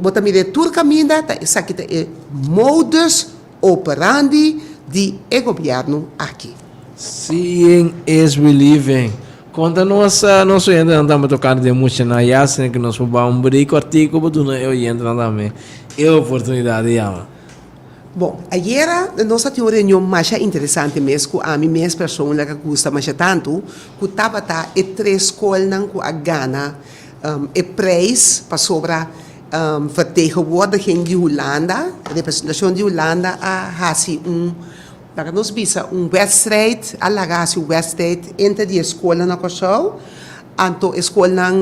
bota mire tur caminho, tá, essa aqui é modus operandi de governo aqui. Seeing is believing. Quando nós ainda andamos tocando de música na Yasin, que nós vamos um brinco artigo, mas não eu entro também. É oportunidade de ama. Bom, ayer nós tivemos uma reunião mais interessante mesmo, a mim mesma pessoa que gosta mais tanto, que estava e 3 escolas que a Gana e preço para sobre vertegenwoordiging de Holanda, representação de Holanda, a hasi para nós visa wedstrijd, alagasi wedstrijd entre die escola na Kosovo, anto escola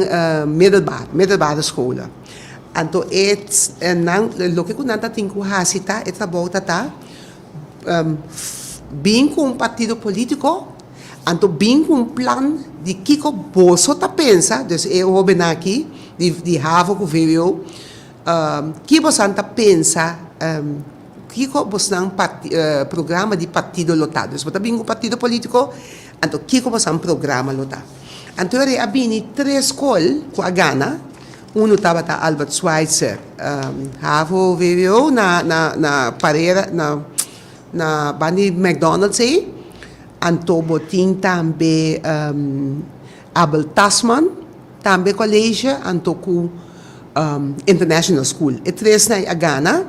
middelbare escola. Anto lo que kunanta tinku hasita eta bota bem com partido político, anto bem com plan de kiko boso ta pensa, dus eu aqui de Havo que veio, que você pensa Kiko bosang programa de partido lotado. Se bem um partido político, então Kiko bosang programa lotado. Então eu abini 3 escolas com a Gana. Estava Albert Schweitzer, Havo veio na pareira na bandi McDonald's aí. Então botin também Abel Tasman, também colégio anto ku international school. E três na a Ghana,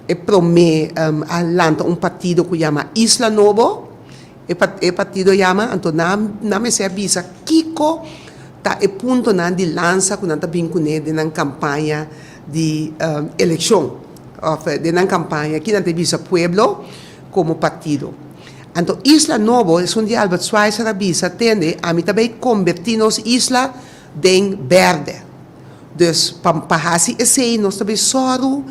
e prome alanta partido que chama Isla Novo, e partido chama anto na me se avisa Kiko ta e punto na di lança com nanta vincune de na campanha de eleição, de na campanha que nanta visa pueblo como partido. Então, Isla Novo, é onde Albert Schweitzer avisa, tende a mim também convertir-nos isla em verde. Dus, para assim, esse nós também soro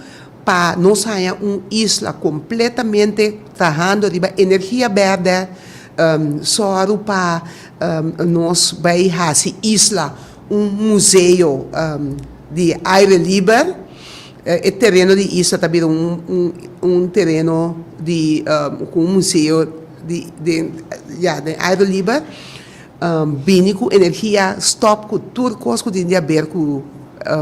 para nós sair isla completamente trabalhando de energia verde, soro para nós vai fazer isla museu de aire livre, e terreno de isla também terreno de com museu de aire livre, bem com energia stop com turcos com dinheiro ver com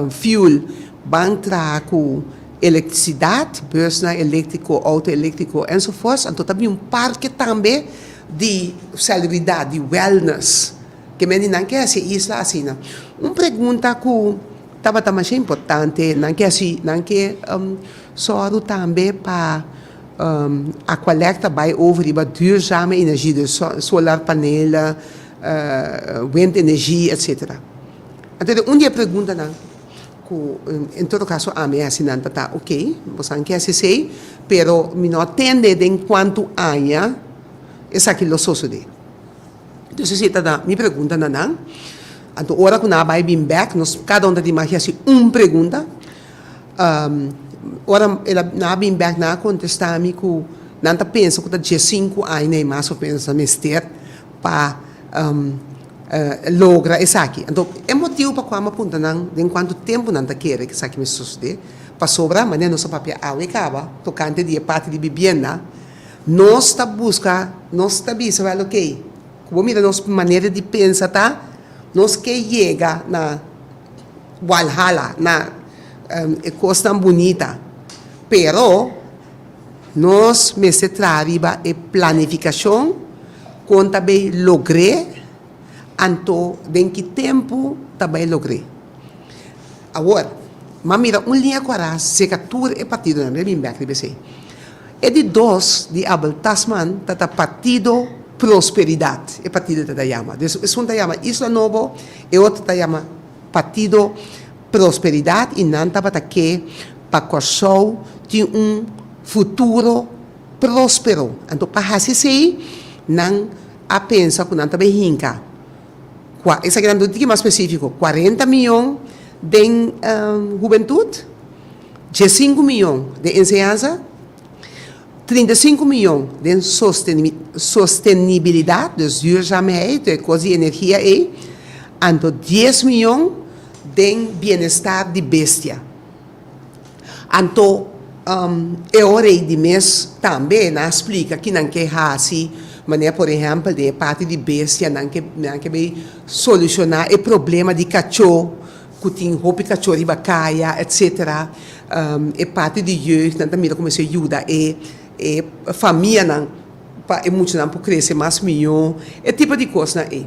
fuel, bantra com eletricidade, börsa elétrico, auto elétrico, e so forth. Então também parque também de celebridade, de wellness, que me não quer ser isla assim. Pergunta que estava também importante, não quer assim, não quer só também para a coleta vai over de duurzame energia, de solar paneelen, windenergie, etc. Então, dia pergunta não, em todo caso a mim assim não tá, ok, você não quer se pero me não atende de enquanto há essa que lo sucede. Então, se tá me pergunta não, então hora que na vai bem back, nós cada de mais assim pergunta. Ora, ela na bem back na contestar me que não tá pensa que tá de 5 anos nem mais ou menos a mister para logra isso aqui. Então, é motivo para como aponta não, de quanto tempo não tá querer que isso aqui me sucede, para sobrar, mas não só papel ao acaba, tocante de parte de vivienda, nós tá busca, nós tá bisa, vai ok, como mira nossa maneira de pensar, tá? Nós que chega na Valhalla, na coisa bonita, pero nós me se trabalha e planificação, quando também logrei, anto em que tempo também logrei. Agora, mas mira, linha para secatura e partido na bem back de BC. É de dois de Abel Tasman, tata partido prosperidade, e partido tata chama. É um chama Isla Novo, e outro chama partido prosperidade, e não tava que para correr de futuro próspero. Então, para assim, não a pensa que não também rinca. Essa grande que mais específico, 40 milhões de juventude, 15 milhões de enseñanza, 35 milhões de sostenibilidade, de duurzaamheid, de coisa de energia, e 10 milhões de bem-estar de bestia. Então, é hora de mês também, explica que não quer assim, mas, por exemplo, de parte de bestia, não quer solucionar o problema de cachorro, que tem roupa de cachorro, bacaia, etc. E parte de jeugd, não também como se ajuda, e família, não, para muito não, para crescer mais melhor, e tipo de coisa, e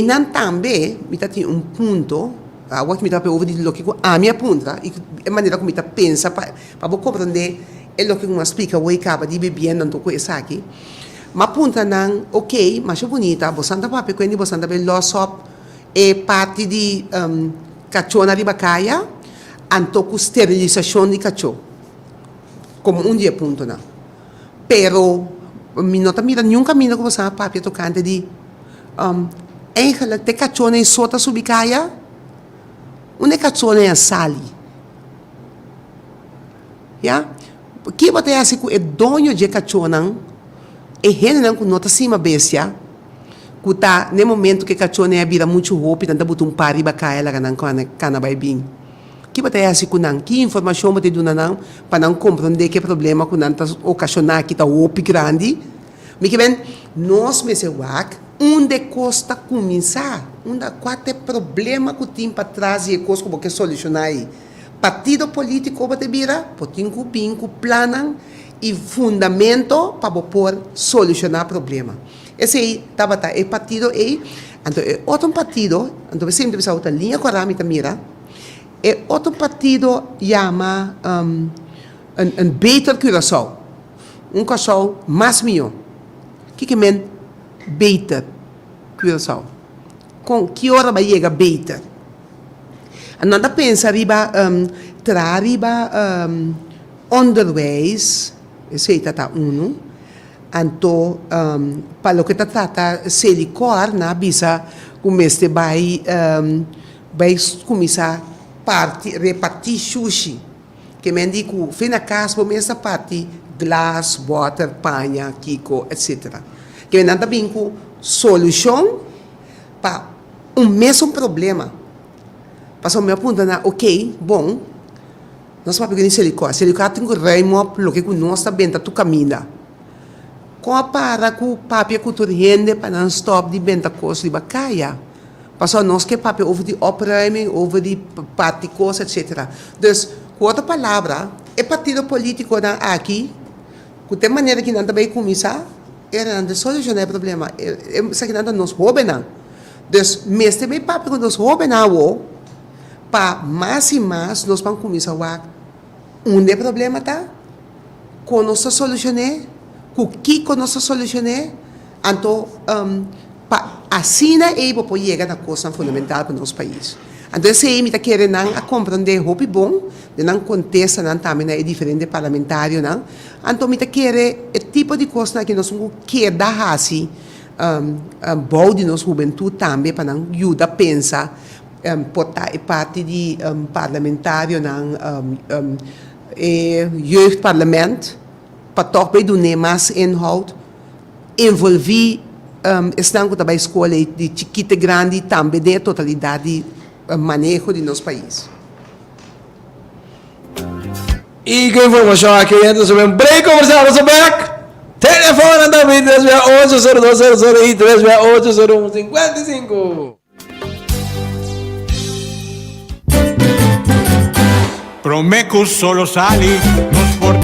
não também, me tem ponto, agora que me está ouvir o que a minha ponta, e a maneira como me pensa, para compreender, é o que me explica, o que acaba de beber, não estou com isso aqui. Mas punta não, ok, mas é bonita, você anda para quando você anda bem loss up, é parte de cachorro de bacaia, anto com esterilização de cachorro. Como dia punto não. Pero, me não mira nenhum caminho que você anda para tocante de eigenlijk, cachorro em sota subicaia, onde cachorro é sali. Ja? Que você acha que é dono de cachorro não? E gente não nota cima bestia, que tá no momento que cachorro é vira muito roupa, então botar par e bacaia lá não cana vai bem. Que você acha que não? Que informação você dá não para não compreender que problema que não tá ocasionar que tá roupa grande? Me que bem, nós me se wak, onde custa começar, onde qual problema que tem para trás e coisa que você solucionar aí. Partido político você vira, potinho binco planam e fundamento para poder solucionar o problema. Esse aí, é partido aí, Então, é outro partido, então você sempre precisa outra linha correta mira, é outro partido chama um beter Curaçao, Curaçao mais melhor. Que men beter Curaçao? Com que hora vai chegar beter? Nada pensa riba tra riba onderwijs, sei tata uno, anto para lo que trata se licor na bisa comeste vai começar parte repartir sushi, que men dico fina casa começa parte glass, water, panha, kiko, etc. Que nada bem com solução para mesmo problema. Passou meu ponto na, ok, bom, nós vamos pegar esse helicóptero. Esse helicóptero tem que remover o que nós está bem, tu caminha. Com a para com o papel que tu rende para não stop de bem da coisa de bacaia. Passou nós que papel over de opruiming, over de particos, etc. Dus, com outra palavra, é partido político na aqui, que tem maneira que não também começar, era não solucionar o problema. Isso que não nos roubem não. Dus, mesmo bem papel que nos roubem não, para mais e mais nós vamos começar a onde o problema está, com nós solucionar, com o que nós solucionar, então assim é para chegar na coisa fundamental para o nosso país. Então se ele está querendo a compreender o que é bom, de não contesta não também é diferente parlamentário não, então me está querendo o tipo de coisa que nós vamos querer assim, bom de nossa juventude também para não ajudar a pensar portar parte de parlamentário na jeugdparlement para toch bij doen mais inhoud envolver estão com a escola de chiquita grande também de totalidade de manejo de nosso país. E com informação aqui entra sobre um break comercial, nosso back. Telefone também 368-0200 e 368-0155. Promecus solo sali, nos porta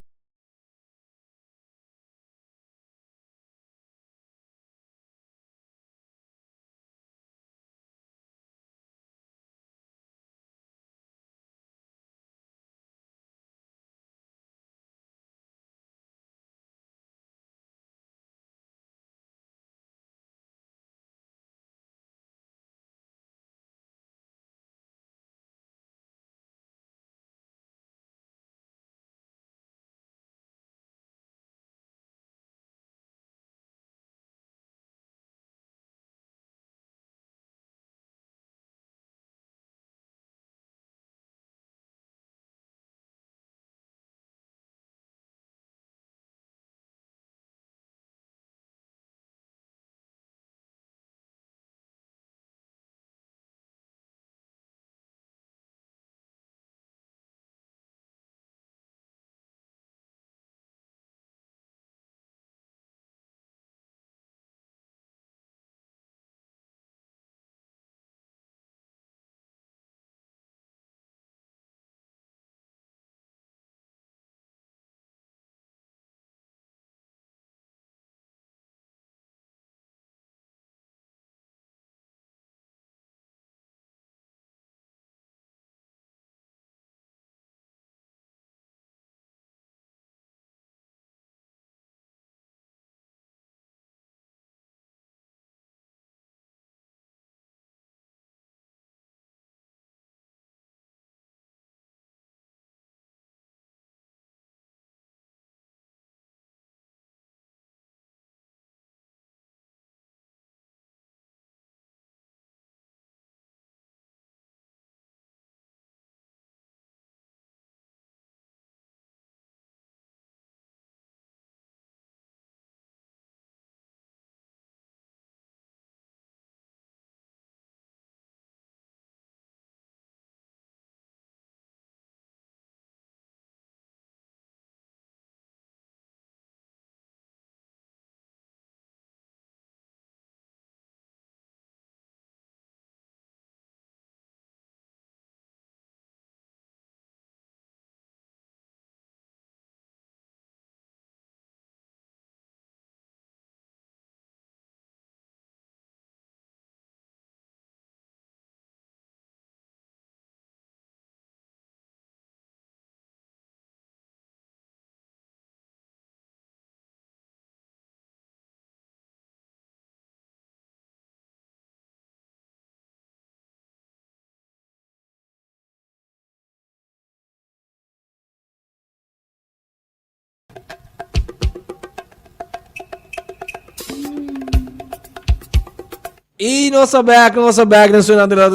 E nossa back na sua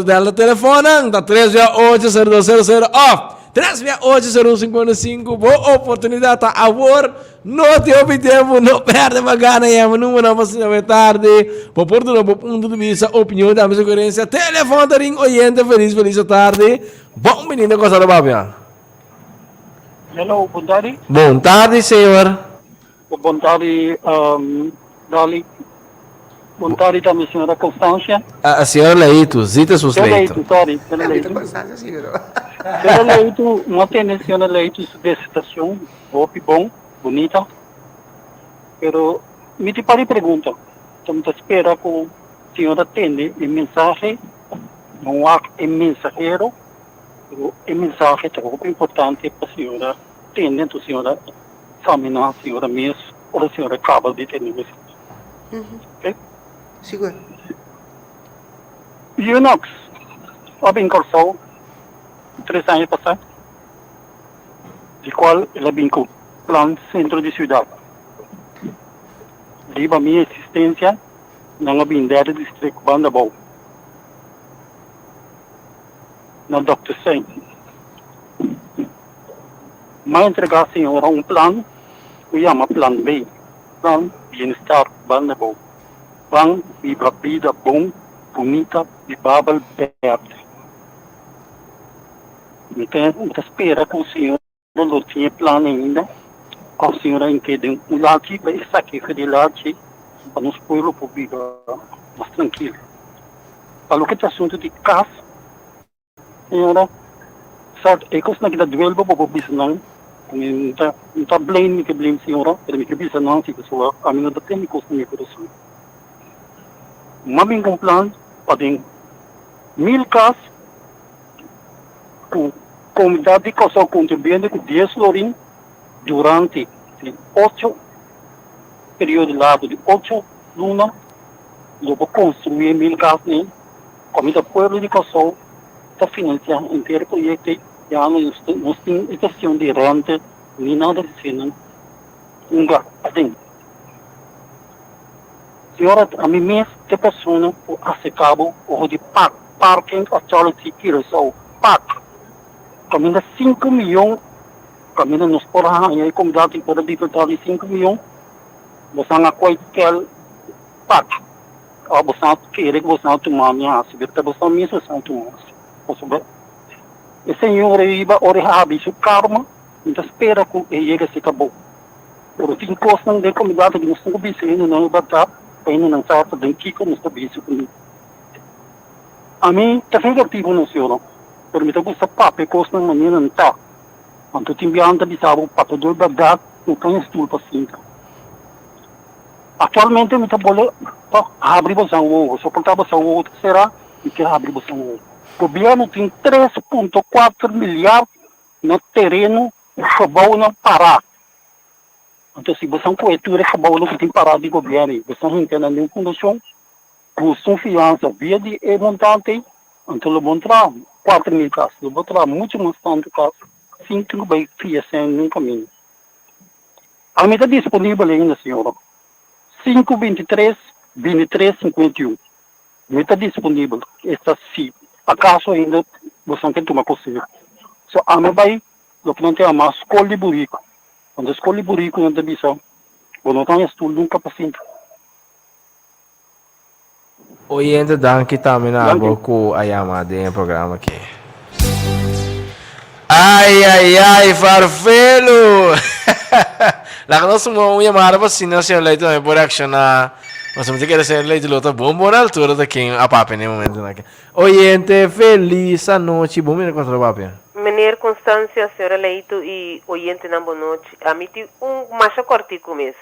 dela telefone, da 368-0200 off. 368-0155, boa oportunidade tá a favor, não te ouve tempo, não perde a gana, não é tarde, por oportuno, por ponto de vista, opinião da minha coerência, telefone da ring, oyente, feliz tarde, bom menino, cosa da babia. Hello, boa tarde. Bom tarde, senhor. Boa tarde, Dali. Boa tarde também, senhora Constância. A senhora Leito, zita sus Leito, Leito. sorry, senhora Leite Leito. bastante, senhor. Senhora Leito, não tem senhora Leito dessa estação, bom, bonita. Pero, me te pare pergunta. Estamos a esperar que a senhora atende a mensagem, não há mensageiro, pero a mensagem é muito importante para a senhora atender, a senhora examinar a senhora mesmo, ou a senhora acaba de ter negócio. Ok? Seguro. Unox, abing Corsol, 3 anos passados, de qual ela vincou plano centro de cidade. Diba minha existência na bindera do distrito Bandabou. Na Dr. Sen. Mas entregar a senhora plano, o chama plano B, plano bem-estar Bandabou. Bang, vida bom, bonita, de babel verde. Então, espera que o senhor não tinha plano ainda, que a senhora entende o lado para isso aqui, que de lado, para nos pôr o público mais tranquilo. Para o que é assunto de casa, senhora, sabe, é que não duelo para o business não, não está blame senhora, mas me que business não, se pessoa, a minha da técnica não é coração. Mabing kong plan, pading 1000 cas, com comunidade que só contribuindo com 10 florim durante 8 período lado de 8 lunas, logo construir 1000 cas nem, comunidade povo de Kosovo está financiando inteiro projeto, já não tem questão de renta, nem nada de cena, pading. Senhora, a mim mesmo, de pessoa, a cabo, o de Parking Authority, que é o PAC, caminha 5 milhões, caminha nos porra, e a comunidade pode libertar de 5 milhões, você não pode ter PAC, você quer que você não toma minha, se você mesmo não toma. E senhor, iba, ora, rabi, seu karma, então espera que ele se acabou. Por fim, costa de comunidade, que não estão obedecendo, não batar, ainda não sabe de que como está bem isso. A mim, está negativo no senhor. Permita que essa papo costa na minha não está. Quando tem vianda de sábado, para todo o verdade, não tem estudo para cinco. Atualmente, me está bolando para abrir você o só para você o outro será e que abrir você o O governo tem 3,4 milhares no terreno do Chabão não parar. Então, se você não cobertura, Chabão não tem parado de governo. Você não entende nenhuma condição, com confiança, via de montante, então, eu vou entrar 4 mil casos. Eu vou entrar muito mais tanto casos. Sim, que vai ficar no caminho. A mim está disponível ainda, senhora. 523 2351. Me está disponível. Esta sim. Acaso ainda você não tem tomar conselho. So, a mim vai, o que não tem a mais, escola de burico. Quando a escola de burico não tem visão, eu não tenho estudo nunca para sempre. Oyente, danke também na boca a chamada em programa aqui. Ai, farfelo! Lá que nós vamos chamar para si, não senhor Leite, também por accionar. Mas se você quer ser Leite, luta bom, boa altura daqui, a papi, no momento. Oyente, feliz a noite, bom menino contra o papi. Meneer Constância, senhora Leito e oyente na boa noite. A mim tem macho cortico mesmo.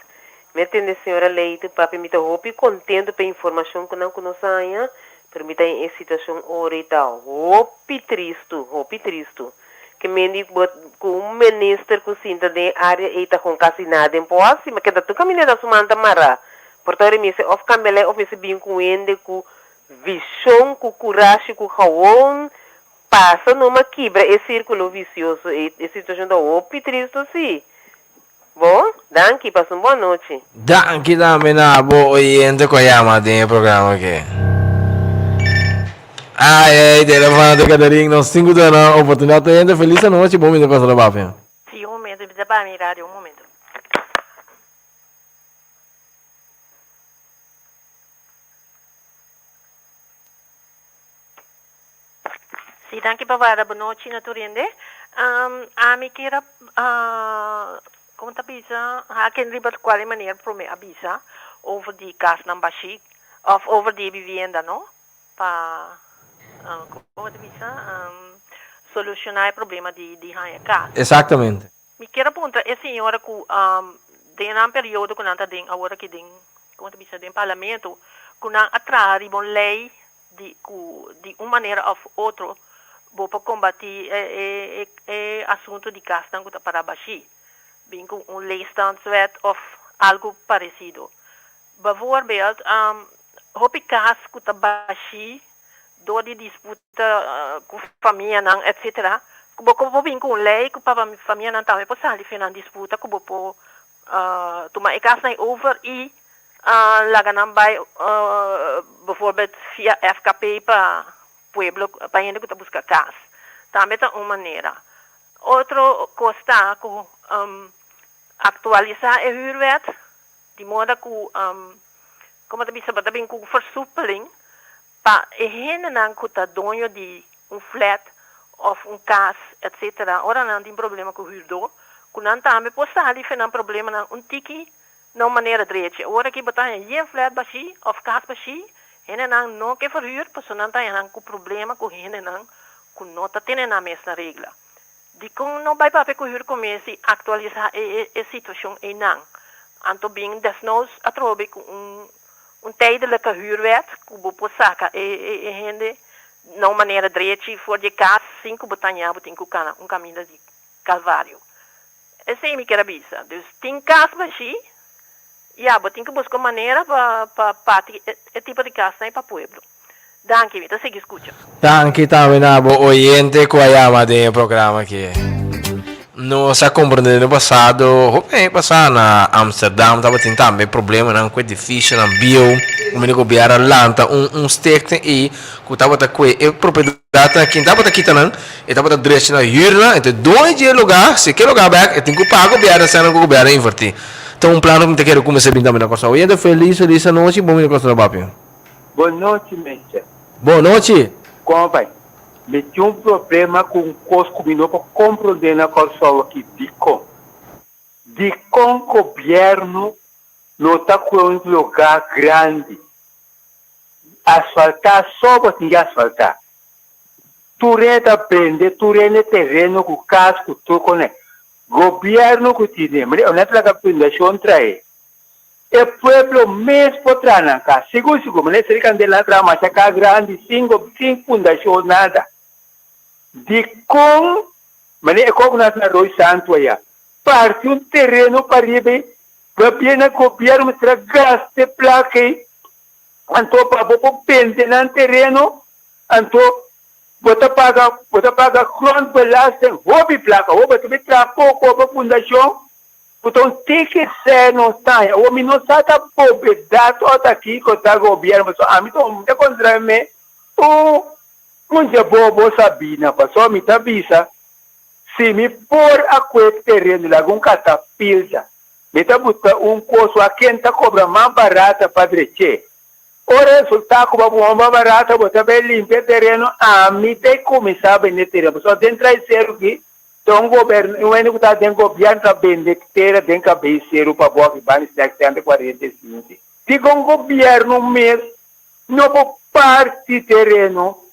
Me atende senhora Leito, papi, me tá roupa contente pela informação que não conhecia, permita em situação oriental. Roupa triste. Que me com um ministro que sinta de área e tá com quase nada em posse, mas que da tu caminha da sumanta mara. Portanto, me se of camele of se bem com ende com visão, com coragem, com caon, passa numa quebra esse círculo vicioso e situação da roupa triste sim. Bom, danke, passa uma boa noite. Danke também na boa oyente com a chamada em programa aqui. Ai, telefone Catarina, nós 5 da na oportunidade ainda feliz noite, bom dia para trabalhar, filho. Sì, un momento, mi dà mi radio, un momento. Sì, danke per boa noite, naturende. A mi kira, como tá bisa, quem riba de qual maneira para me avisa over die gas nambashi, of over die vivienda, no? Pa, como tá bisa, solucionar o problema de hanha casa. Exatamente. Mi quero perguntar, a senhora que tem um período que não está dentro, agora que tem, como está dentro do parlamento, que não atrai uma lei de uma maneira ou outra para combater o assunto de gasto que está para baixar, bem com leestandwet ou algo parecido. Bijvoorbeeld, hoop caso que está baixar, door die disputa com família, etc., kubo bin kun lei ku papa família não também possa ali finan disputa kubo po tuma ikas na over e laga nan by bijvoorbeeld via FKP pa pueblo pa gente que tá busca casa também tá uma maneira outro costa ku actualizar a huurwet de modo que como tá bisa bata bin ku versoepeling pa hene nan ku tá dono de flat of casa, etc. Ora não tem problema com o huurder, que não também pode ali ter um problema não tiki, não maneira direita. Ora que botar em flat baixi, of casa baixi, ele não quer verhuur, porque não tem um problema com ele não, que não está tendo a mesma regra. De como não vai para o huur começar a atualizar a situação e não. Anto bem desnoods a trobe com tijdelijke huurwet, que o pode sacar e gente não maneira direita for de casa 5 botanha botin com caminho de Calvário. Esse é me quer bisa. Dus tem casa baixi, botin que buscar maneira para partir e tipo de casa aí para pueblo. Danke, então segue escuta. Danke também na bo oyente com a llama de programa aqui. No sa compreendendo no passado, passar na Amsterdam, tava tendo também problema não com difícil na bio, como ele copiar Atlanta, stake e que tava tá com a propriedade que tava tá quitando, e tava tá direito na hierna, então dois lugar, se quer lugar back, e tem que pagar copiar essa não copiar invertir. Então plano que te quero começar bem também na coisa. Hoje é feliz noite, bom dia coisa papi. Boa noite, Mencha. Boa noite. Como vai? Me tinha um problema com o custo que para compreender na pessoa aqui de com governo não está com um lugar grande. Asfaltar só para tinha asfaltar. Tu reta prende, tu rende terreno com casco, tu conhece. Governo que te lembra, não é para que a fundação trai. E pueblo mesmo por trás na casa. Seguro, mas se ele candela atrás, mas a casa grande, cinco fundação nada. De com, mas é como nós na Rui Santo aí, parte um terreno para ir, para bem a copiar, mas para gaste placa, então para o pente no terreno, então bota paga front belasting, hobby placa, hobby também pouco para fundação, então tem que ser não está, o menino está pobre, dá todo aqui que está governo, mas a mim então me contra me, muito bobo sabina, passou me tabisa. Se me pôr a coisa terreno lá com catapilha, me tá botando coisa a quem tá cobra mais barata para direita. Ora resultado cobra mais barata, botar bem limpo o terreno, a mim tem que começar a vender terreno. Só dentro de zero aqui, então governo, o único que está dentro do governo tá vender terra dentro da cabeça zero para boa que vai estar 145. Se com o governo mesmo não pode parte terreno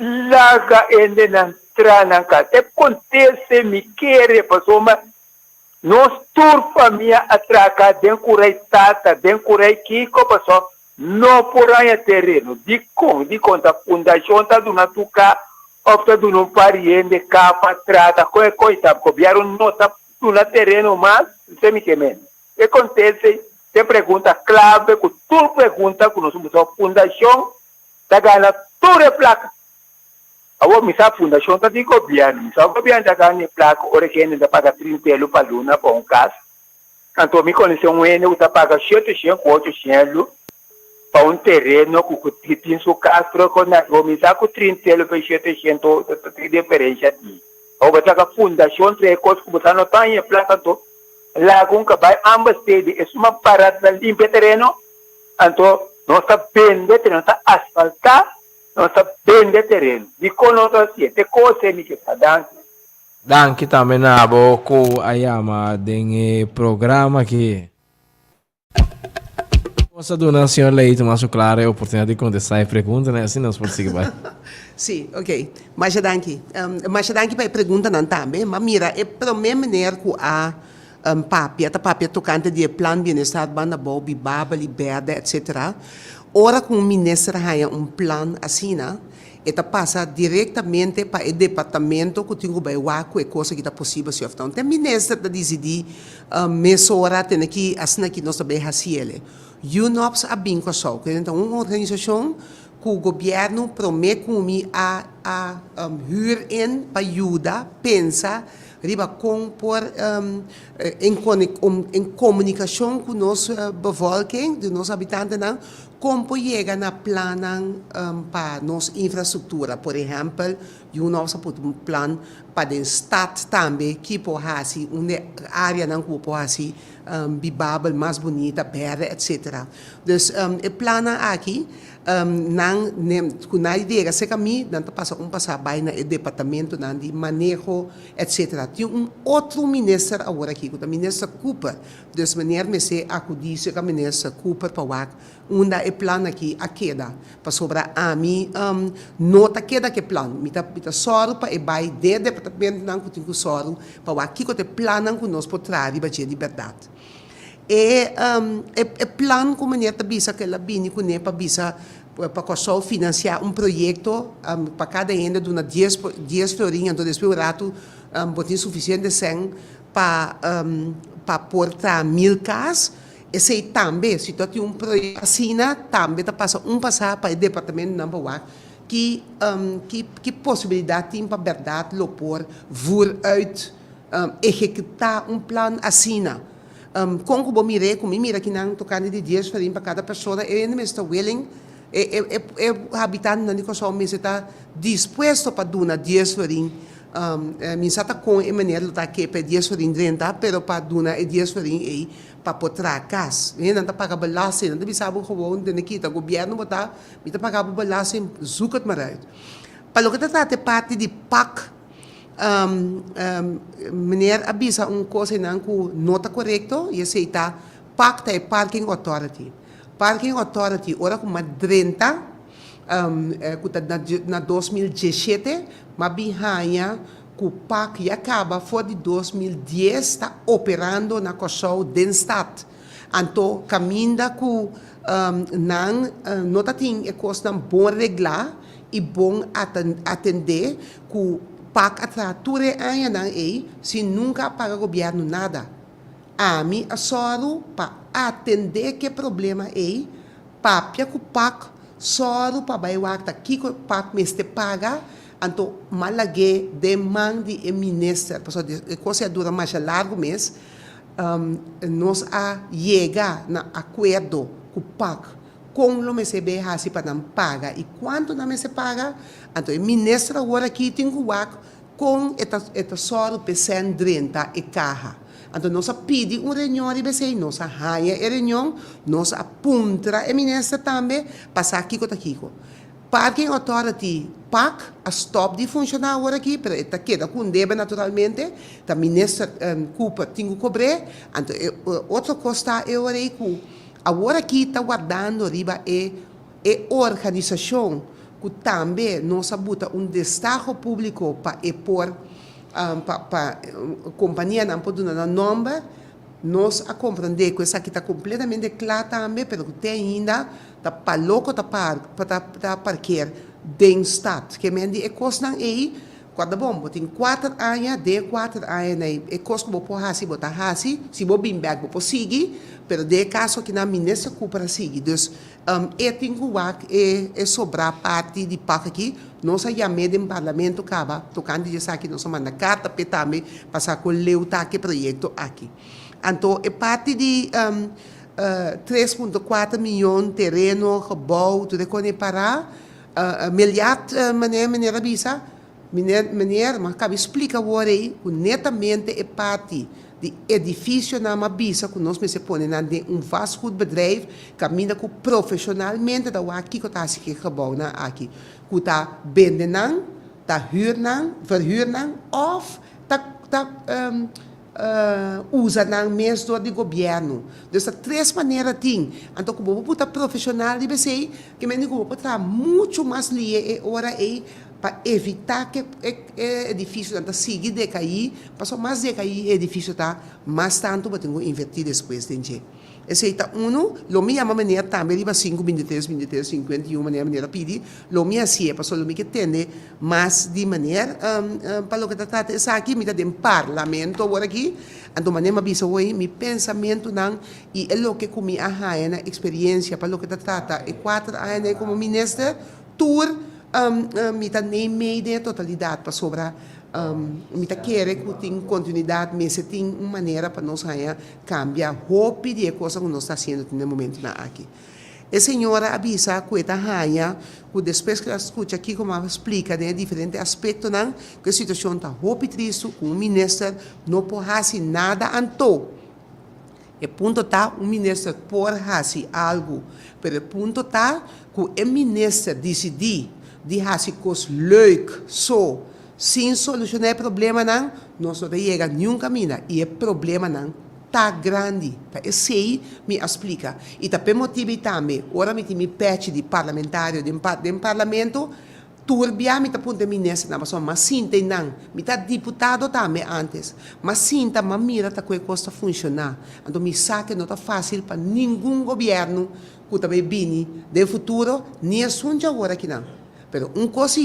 laga ende na entrada cá. Te acontece me querer passou mas nós tur família atraca dentro curei tata dentro curei kiko passou não por aí terreno de conta fundação tá do natuca opta do não pariente capa trata coisa copiaram nota do na terreno mas você me quemen acontece te pergunta clave que tu pergunta que nós somos fundação tá ganha toda placa. Awak misal fundação tá de governo, misal governo tá ganha placa, ora que ainda paga 30 euros para luna para casa. Então me conhece um ano, tá paga 700, 800 euros. para um terreno que tem seu castro com a começar com 30% de diferença aqui. Ou botar a fundação de coisas que botar no tanho plata to lá com que vai ambas sede é uma parada limpa terreno, então nós está vende terreno, está asfaltar, nós está vende terreno. De conosco siete coisas que está dando. Dan kita menabo ko ayama deng programa que Posso donar ao senhor Leito, mas claro, é a oportunidade de contestar a pergunta, né? Assim nós podemos seguir. Sim, ok. Mas danke. Mas danke para a pergunta não também. Mas mira, é para mim maneira que a papia tocante de plano de bem-estar, banda boa, bibaba, liberdade, etc. Ora com o ministro há plano assim, né? Eta passa diretamente para o departamento que tem que é coisa que está possível se então tem ministro que decide mesora tem aqui assim que nós também fazemos UNOPS a binco só então uma organização que o governo promete a huur in para ajudar pensa riba compor em comunicação com nossa bevolking, de nossos habitantes, não, como chega na plana para nossa infraestrutura. Por exemplo, nosso plano para o Estado também, que pode ser uma área não que pode ser bibável, mais bonita, verde, etc. Então, o plano aqui, com a ideia, se caminho, não passa passar bem no departamento de manejo, etc. Tem outro ministro agora aqui, o ministro Cooper. Dus meneer me se acudir com o ministro Cooper para onde é plano aqui a queda. Para sobrar a mim, nota queda que plano. Mita soro para e vai de departamento não que tem soro para aqui que o plano que nós podemos trazer de liberdade. E plano como maneira de bisa que ela bini com para bisa para só financiar projeto para cada enda de uma 10 florinhas, então depois o rato botem suficiente sem para portar 1000 casas. E se também, se tu tem projeto assim, também está passando passar para o departamento number 1 que possibilidade tem para verdade lopor vooruit executar plano assim. Como eu mirei, que não tocando de 10 florinhas para cada pessoa, eu ainda estou willing. O habitante não só está disposto para dar 10 florinhas. Minha está com a maneira de que para 10 florinhas renta, mas para dar 10 florinhas para poder casa. Não está pagando belasting, não sabe gewoon de aqui, o governo está pagando belasting, zoek maar uit. Para o que está parte de PAC, meneer avisa coisa não que nota correto, e esse está PAC é Parking Authority. Parking Authority, ora com uma 30, na 2017, mas bihanha que o PAC já acaba, foi de 2010, está operando na Kosovo do Estado. Então, caminha que não tem coisa bom reglar e bom atender que o PAC atrature ainda se nunca paga o governo nada. A mim, a soro para atender que problema é, papia que o PAC soro para bailar aqui que o PAC me paga, então malague demande e ministro, porque a coisa dura mais largo mês, nós a chega na acordo com o PAC, como não me se vê assim para não pagar e quando não me se paga, então o ministro agora aqui tem que com esta soro para 130 e carra. Então, nós pedimos uma reunião e nós arranha a reunião, nós apunta a ministra também, passar aqui com aqui. Parking Authority, PAC, a stop de funcionar agora aqui, mas está queda com débito naturalmente, a ministra Cooper tem que cobrar, então, outra coisa é agora aqui está guardando riba a organização que também nós bota destaque público para pôr para a companhia não pode dar nome, nós a compreender que isso aqui está completamente claro também, mas tem ainda está para louco para parquear dentro do Estado, que me diz coisa não é quando bom, tem 4 anos, de 4 anos, é coisa que vou assim, botar assim, se vou bem back, vou seguir, mas de caso que na ministra para seguir, então tenho que sobrar parte de PAC aqui, nós chamamos em parlamento acaba tocando de aqui nós manda carta para também passar com o leu que projeto aqui. Então é parte de 3,4 milhões terreno, gebouw, tudo que para miljard, meneer Abisa, meneer, mas cabe explicar agora aí, que netamente é parte de edifício na Mabisa, que nós se põe de fast food bedrijf, caminha com profissionalmente da aqui que está assim que gebouw na aqui, que está vendendo, está verhuurden, of está usa na mês do governo. Então, três maneiras tem. Então, como você profissional, deve ser que me digo, você está muito mais livre hora aí para evitar que o edifício não siga decair, para mais decair, o edifício está mais tanto para invertir depois, entende? Esse é lo minha maneira também, riba 5, 23, 23, 51, maneira pedir, lo minha se é, para lo que tende, mas de maneira, para o que trata, essa aqui, me dá de parlamento, agora aqui, então, maneira, bisa hoje, meu pensamento, não, e é o que comi a na experiência, para o que trata, e 4 anos como ministro, tour, me dá nem meio de totalidade, para sobrar, me quer que tem continuidade, mas tem uma maneira para nós cambiar roupa de coisa que nós está fazendo no momento aqui. A senhora avisa que a raia, que depois que ela escuta aqui como ela explica, né, diferentes aspectos, não, que a situação está roupa triste, que o ministro não pode fazer nada anto. O ponto está, o ministro pode fazer algo, mas o ponto está que o ministro decidir de fazer coisas leuk, só, sem solucionar o problema, não nós não chega a nenhum caminho. E o problema não está grande. Esse aí me explica. E também motivo também, ora me tem patch de parlamentário, de parlamento, turbia me está ponto ministro, mas sim tem não. Me está deputado também antes. Mas sim tá mira tá que coisa funcionar. Então me sabe que não está fácil para nenhum governo que também vini de futuro, nem assunto agora aqui não. Pero coisa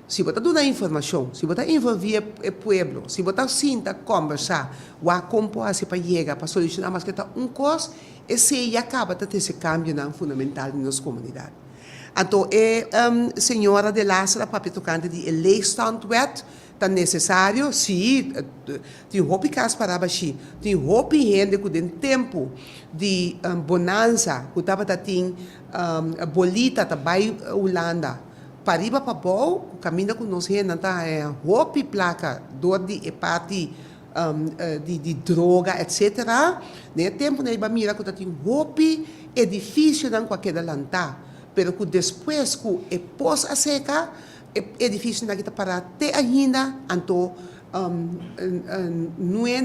se você dá informação, se você envolver o povo, se você sinta conversar, o como assim para chegar, para solucionar, mas que está coisa, esse aí acaba de ter esse cambio não, fundamental na nossa comunidade. Então, senhora de Lázaro, para tocante de leegstandwet, está necessário, se tem roupa casa para baixar, tem roupa gente que tem tempo de bonança, que estava tem bolita, também Holanda, para ir para o caminho que nós temos é roupa e placa, dor de parte de droga, etc. No tempo, na mira que tem roupa, é difícil não qualquer lantar, pero que depois que é pós a seca, é difícil não para ter ainda, então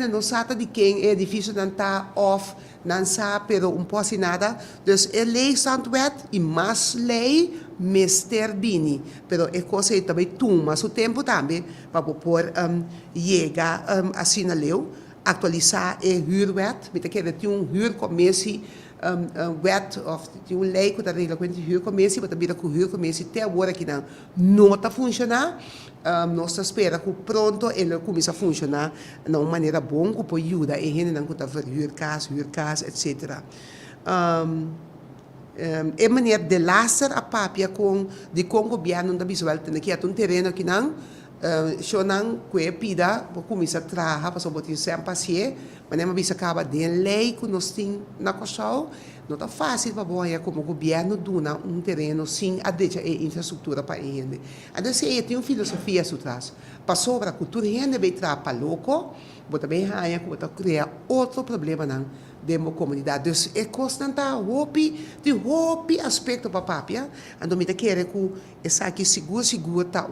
não sabe de quem é difícil não estar off, não sabe, pero pouco assim nada. Então, é lei santuet e mais lei mester bini, pero é coisa também mas o tempo também para poder chegar assim na lei, atualizar o huurwet, met que ter huurcommissie wet of die lei que está regulando a huurcommissie, mas também que a huurcommissie até agora que não está funcionando. Nós esperamos que pronto ele comece a funcionar de uma maneira boa, que pode ajudar a gente não está huurcas, etc. É maneira de laçar a papia com o governo da visual tem que é terreno que não não que pida para começar a trabalhar para botar sempre paciência, mas não bisa acaba de lei que nós temos na costa, não está fácil para boa como o governo dona terreno sem a infraestrutura para ele. Então se tem uma filosofia atrás, para sobre a cultura gente vai trabalhar para louco, mas também há que criar outro problema não de uma comunidade. Então, é constante de aspecto para papia. Então, me quer que essa aqui seguro tá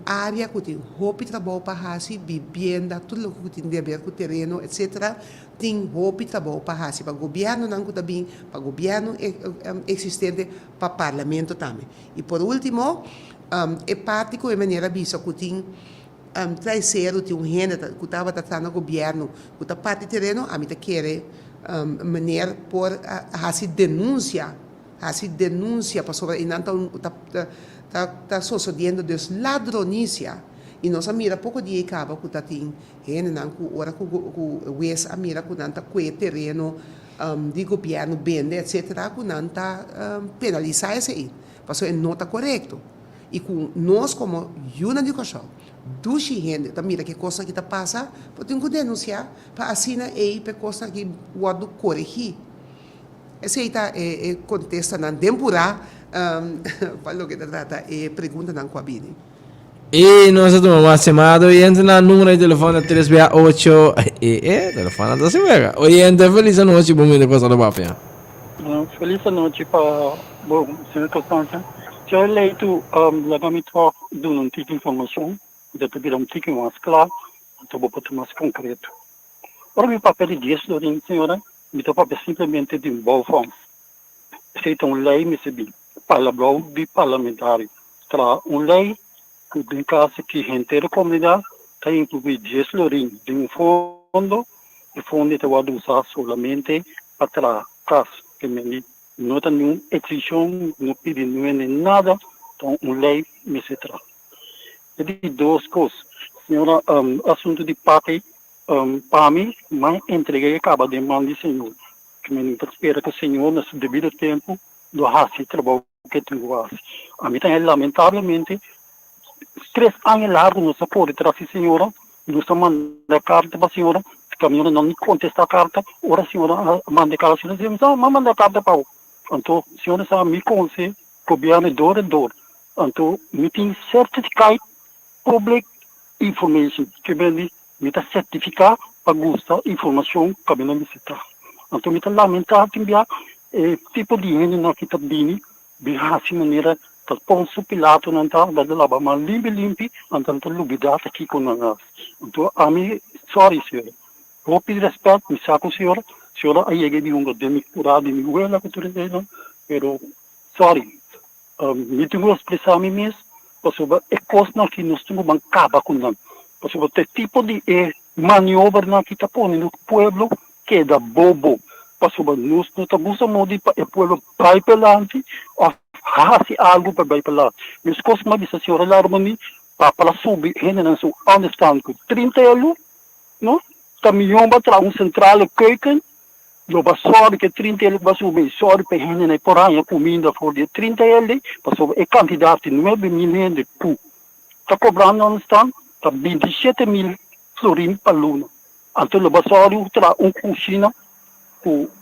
área que tem roupa de trabalho para fazer, vivenda, tudo o que tem a ver com o terreno, etc. Tem roupa de trabalho para fazer para o governo, não que também para o governo existente, para o parlamento também. E por último, é parte que é maneira vista que tem traiçeiro de gente que estava tratando o governo, que está parte do terreno, a mim quer maneira por fazer denúncia para sobre e não está sucedendo das ladronícia e nós mira pouco dia acaba que está tem gente não que ora que o West a mira que não está com terreno de governo vende etc que não está penalizar isso aí, porque não está correto. E com nós como Juna de Cochão, dos gente, tá mira que coisa que tá passa, pode denunciar para assim aí para coisa que pode corrigir. Aceita e contesta na tempura, falou que trata e pergunta na cabine. E nós estamos mais chamado e entra no número de telefone 368 telefone da Silvega. Oyente, feliz noite, bom dia de coisa do Bafia. Feliz noite para bom, senhor Constância. Senhor eleito, legamento de um tipo de informação, de ter um tipo mais claro, então vou botar mais concreto. Ora, meu papel de dias, senhora, meu papel simplesmente de um bom forma. Aceita uma lei, me se palavrão de parlamentar. Tra uma lei que em caso que a comunidade tem incluído dias de um fundo, e o fundo está a usar solamente para caso que não tem nenhuma exigição, não pede nada, então uma lei me se trata. E de duas coisas. Senhora, assunto de parte, para mim, mas entreguei acaba de mandar senhor. Que me espera que o senhor, no seu devido tempo, do hace trabalho que tem que fazer. A mim tem, lamentavelmente, 3 anos largos não se pode trazer a senhora, não se manda carta para a senhora, a senhora não contesta a carta, ora a senhora manda carta, a senhora diz, manda carta para o. Então, a senhora sabe, me conhece, governo dor. Então, me tem certificado public information, que me está certificado para gostar informação que me não está. Então, me está lamentado também, tipo de gente não que está bem, de assim maneira, tá ponso pilato não está, da lava mas limpo, então tá lubidata aqui com nós. Então, a mim, sorry, senhora. Vou pedir respeito, me saco, senhora aí é de um de curado de mim, que tu dizendo, pero sorry. Me tenho que expressar a mim mesmo, porque é coisa que nós temos que acabar com nós. Porque o tipo de maniobra que está pondo no povo queda bobo. Porque nós não estamos a o povo vai para adelante, ou faz algo para vai para lá. Mas coisa que a senhora Larmani, para subir, não se understand que 30 euros, não? Caminhão para trás, central, keuken, eu vou sorrir que 30 euros vai subir, sorrir para gente na porra, comida for de 30 euros, porque é quantidade, não é milhões de pu. Está cobrando, understand? Está 27 mil florins para luna. Então, eu vou sorrir para cozinha,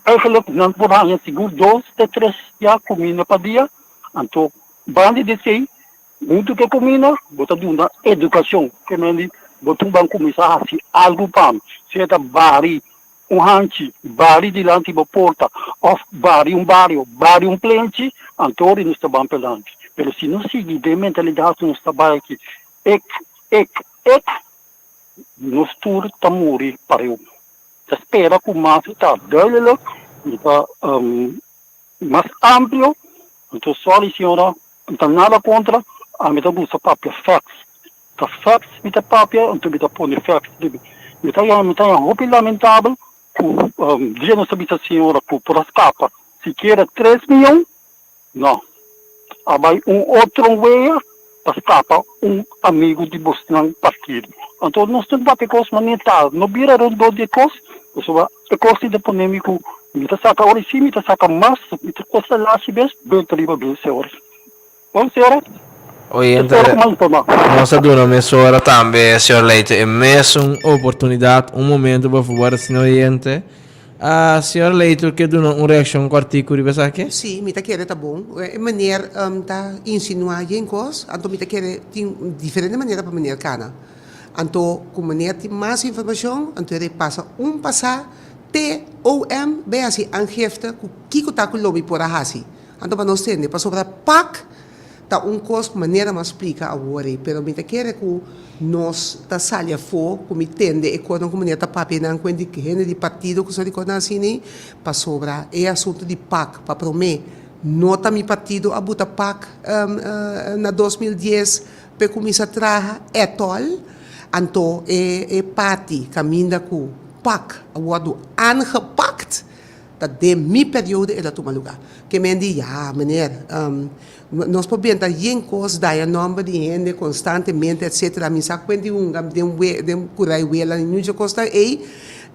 eigenlijk não porra, segundo 2 a 3 comida para dia. Então, bande de sei, muito que comida, botar uma educação, que me botar um começar a fazer algo para mim. Se é bari, hanchi, bari de lante da porta, ou bari um plente, então não está bem pelante. Mas se não seguir de mentalidade, não está bem aqui. Nós todos estamos morrendo para eu. Espera que o máximo está dele, está mais amplo. Então, sorry, senhora, não tem nada contra, a mim está buscando papel fax. Está fax, me está papel, então me está pondo fax. Me está roupa lamentável, que não sabe a senhora, que por as capas, se quer 3 milhões, não. Vai outro veia, para escapar amigo de Boston partido. Então, nós temos que ter coisas monetárias, não viraram de coisas, é coisa de polêmico. Me está saca hora sim, me está saca mais, me está costa lá se bem, bem tribo bem senhora. Bom, senhora? Oyente, nossa dona emissora também, senhor Leite, é mesmo uma oportunidade, um momento para falar assim, oyente. Senhor Leite, quer dar uma reação curta e pensar aqui? Sim, me está querendo, tá bom. É maneira, tá insinuar em coisa, então me está querendo, tem diferente maneira para maneira cana. Então, com maneira tem mais informação, então ele passa passar, TOM, bem assim, angefte, que está com o lobby por a hasi. Então, para nós entender, para sobre a PAC, tá coisa maneira mais explica agora, pero me quer que nós tá salha for, como entende, e quando a comunidade tá papi não quando que rende de partido que só de quando assim, para sobra é assunto de PAC, para prometer, nota mi partido a buta PAC na 2010, para começar a trabalhar etol, então é party caminha com PAC, agora aangepakt, dat de mi período ela toma lugar. Que me diz, meneer, nós podemos dar coisas, dar nome de gente constantemente, etc. A mim sabe quando de curar o ela não já custa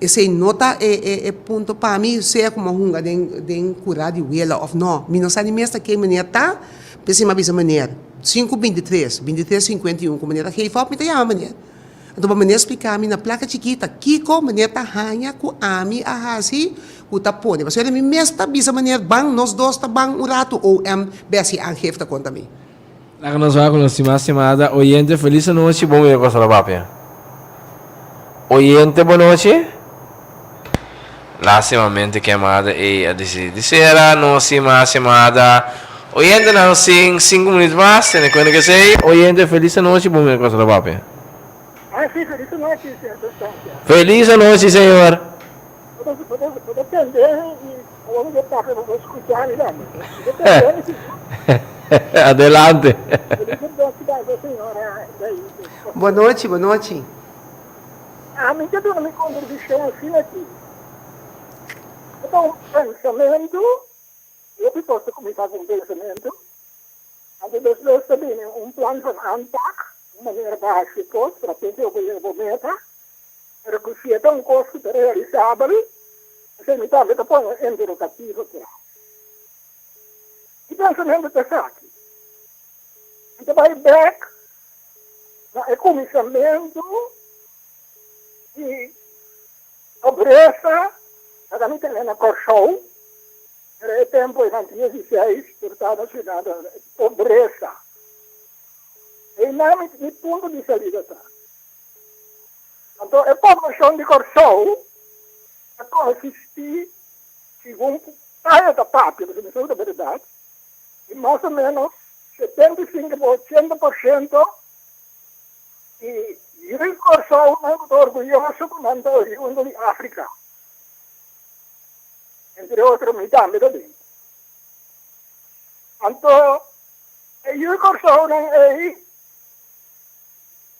esse nota é ponto para mim ser como hunga de curar de ela ou não. Me não sabe mesmo que meneer tá, pensei mais meneer 523, 2351 como meneer que foi me tá meneer. Então, para me explicar na placa chiquita, Kiko, maneira tá ranha com ami a hasi, o tapone. Mas eu me mesta bisa maneira bang, nós dois tá bang um rato, ou besi ang hefta conta mim. La que nos va con los más llamada. Oyente, feliz noche, bom dia, cosa la papia. Oyente, boa noite. Lastimamente chiamata e a di sera, non si más llamada. Oyente, não sing 5 minutos más, tiene cuenta que sei. Oyente, feliz noche, bom dia, cosa la papia. Ah, sí, feliz noche, señor Constancia. Feliz noche, senhor. Puedo atender y vamos a estar, vamos a escuchar, digamos. Puedo atender, sí. Adelante. Feliz noche, da senhora. Boa noite, boa noite. A mim, eu tenho uma contribuição assim aqui. Então, pensamento, eu posso começar com pensamento. Antes de também plano van aanpak, maneira básica, para atingir o meta, recusieta custo realizável, sem me dar para pôr educativo. E pensamento está aqui. Então, vai back, na comissamento, e pobreza, a mim tem na Corchou, era tempo em 2016, portanto, cidade, pobreza. E não me ponto de salida. Então, a população de Corchou, a consistir, segundo a da pápia, da Comissão da Verdade, e mais ou menos 75% a 80% e o Corchou não é orgulhoso com o oriundo de África. Entre outros, me também. Então, o Corchou não é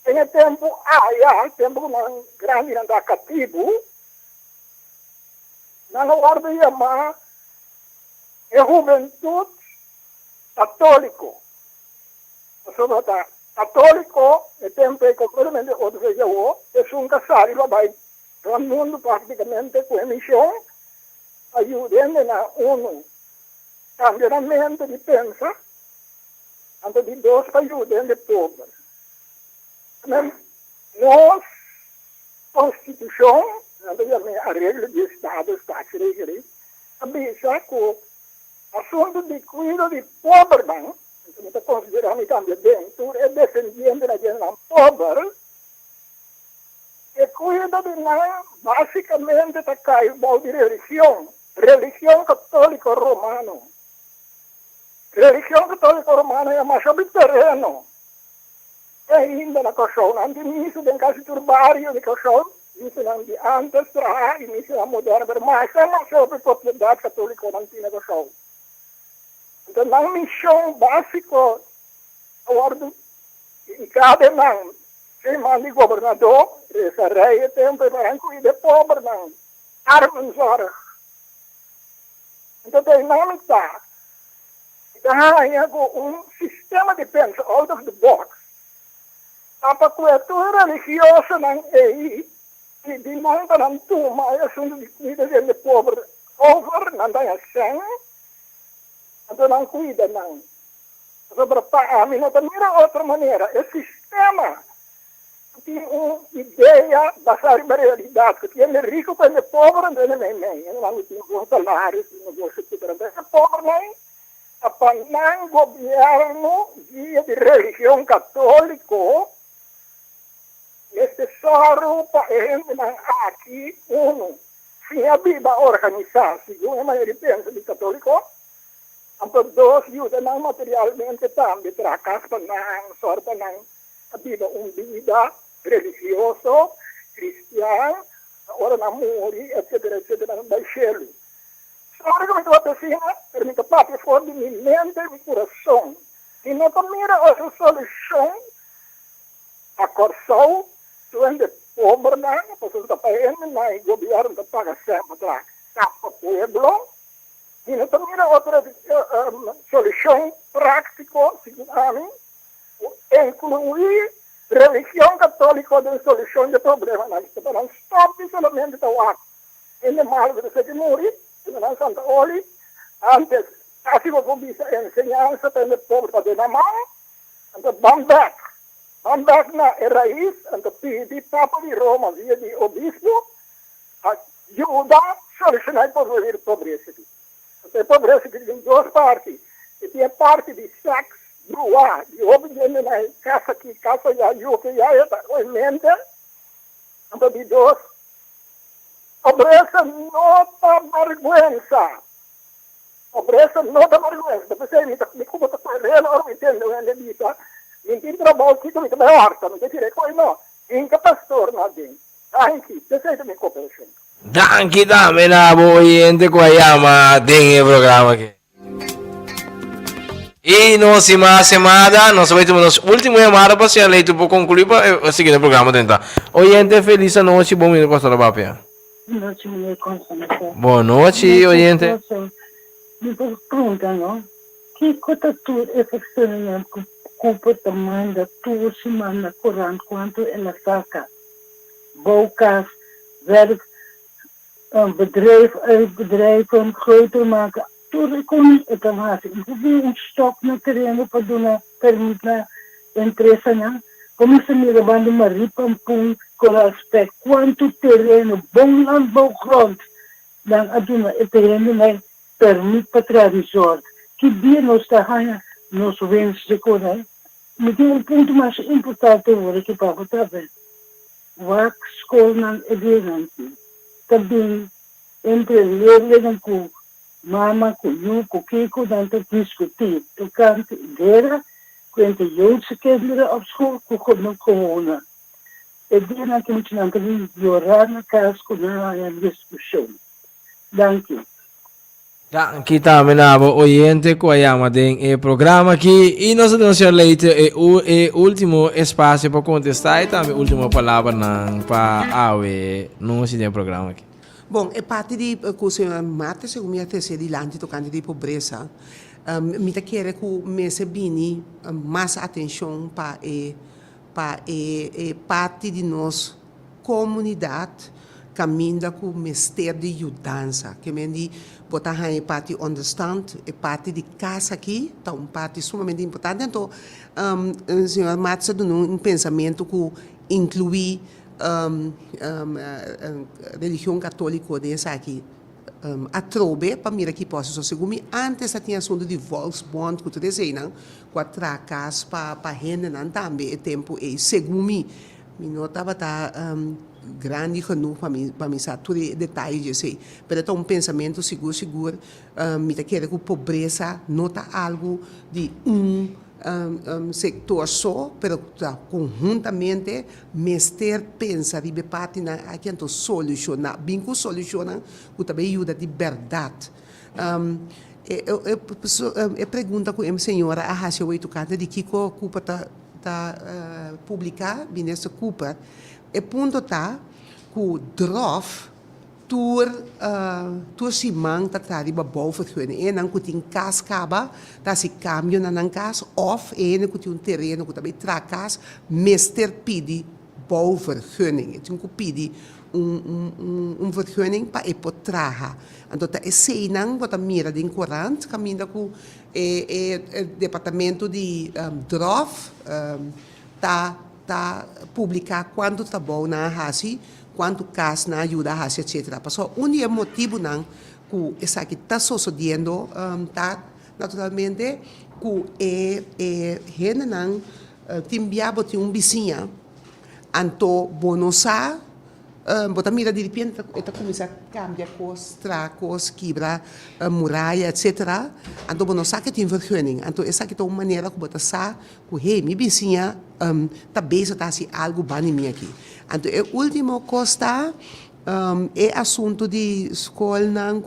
em tempo tempo não grande não dá cativo, não guarda chamar a juventude católico. Sobre católico, é tempo que completamente outro seja é um casal vai para o mundo praticamente com a missão, ajudando na ONU, cambiamento de pensa, antes de dois para ajudando o povo. Nós, Constituição, a regra de Estado, Staatsregelung, avisa que o assunto de cuidado de pobre, então, considerando também dentro, é defendendo a gente pobre, e cuida de nós, basicamente, está caindo de religião católica romana. Religião católica romana é mais sobre terreno. E ainda na Corchou, não tem início de casa turbário de Corchou, isso não de antes, início da moderna, mas é não sobre propriedade católica não tem na Corchou. Então, na missão básica, a ordem, em cada não, sem mande governador, essa rei tem branco e de pobre não, armas horas. Então, tem não está. Então, há sistema de pensa, out of the box. A cultura religiosa não é aí, e de não para não tomar assunto de cuida de pobre, over, não tem assim, então não cuida, não. Sobre a mim, não tem outra maneira. O sistema tem uma ideia basada na realidade, que tem rico para o pobre, não tem nem. Não tem bons salários, não gosta de tudo. O pobre não, a governo via de religião católica, este só para aqui, se a Bíblia organizar, segundo a maioria pensa de católico, então dois ajudam materialmente também, para casa para não, só para não, a Bíblia vida religioso, cristiano, ora na morri, etc., não vai ser. Agora que eu estou assim, permita para fora de minha mente e meu coração, e não mira a solução, a Corchou, onde pobre não, porque está pagando, não, o governo está pagando sempre para o pueblo, e não mira outra solução prática, segundo a mim, incluir religião católica de solução de problema. Não stop somente o ato. Ele mal de se morrer, não Santa Oli, antes, assim como diz a ensinança, tem o povo para na mão, então, bang back. Andak na raiz, ang pidi Papa di Roma via di Obispo, ajuda a solucionar o pobreza. A pobreza tem duas partes. E tem a parte de sexo, doar, de obediência na casa aqui, casa já, eu que já é, obviamente, então de dois, pobreza não dá vergonha. Pobreza não dá vergonha. Depois você me como está correndo, eu não entendo, eu não entendo. Ninguém trabalha aqui, não tem horta, não tem direito, não. Inca pastor, nadie. Anche, esa es mi cooperación. Danke dame na oyente ko ayama ding programa que. E nós semana, nós vamos ter nosso último chamada para ser eleito para concluir para o seguinte programa tentar. Oyente, feliz noite, bom dia, Costa da Papia. Boa noite, oyente. Me pergunta, não? Que coisa tu é funcionando com comportamento da tua semana corrente quanto ela saca? Bouwkaas, werk, een bedrijf om groter maken. Toen ik kon niet het maken. Ik heb een stok naar terrein para doen, permit na empresa na. Como se me levando uma ripampum com aspecto quanto terreno, bom landbouwgrond, dan aduna het terreno na permit para resort. Que dia nós está ganhando, nós vemos de cor, mas tem ponto mais importante agora que para botar bem. Waar school nan edenan tabing entre leerlingen ko mama ko nu ko kiko dan te discuteer. De kant leren kwente Joodse kinderen op school ko gewoon corona. Edenan que moet je dan te jorar na kaas ko na een discussie. Dank je. Danke também na oyente ko ayama ding programa aqui e nós temos leite e último espaço para contestar e também última palavra não para awe não se tem programa aqui. Bom, é parte de que o senhor Mate, segundo a terceira de lante tocante de pobreza, me tá querendo que o mês bini mais atenção para parte de nós comunidade caminha com o mistério de ajudança, que me diz botar a parte understand, a parte de casa aqui, tá uma parte sumamente importante. Então, o senhor Matsa deu um pensamento que inclui religião católica dessa aqui. A trobe, para mim aqui posso, segundo antes tinha assunto de Volksbond, que tu desenha, com a tracas para renda, também, o tempo, e segundo me notava grande genoeg para mim saber todos os detalhes sei, mas é pensamento seguro me quer que a pobreza não está algo de sector só, mas conjuntamente mestre pensa de parte na aqui então solucionar, bem que soluciona, que também ajuda de verdade. Eu pergunta com a senhora a Hasha Waitucante de que culpa tá publicar, ministro Cooper. E ponto tá que o drof tur si mang tá riba boven kunnen e nan kuti kas kaba tá si cambio nan kas of e ne kuti terreno kuti trakas meester pidi boven gunning het ku pidi vergunning para traga. Então tá esse não bota mira de courant caminha com departamento de drof tá publicar quanto tá bom na hasi, quanto cas na ajuda a hasi, etc. Passou único motivo não que essa aqui tá sucedendo tá naturalmente que gente não timbiabo tem vizinha, anto bonosa bota mira de repente eta começa a cambiar cos quebra muralha etc. Então não sabe que tem vergunning. Então essa que é uma maneira que bota sa que hey minha vizinha tá bezig tá se algo bani minha aqui. Então o último costa é assunto de escola não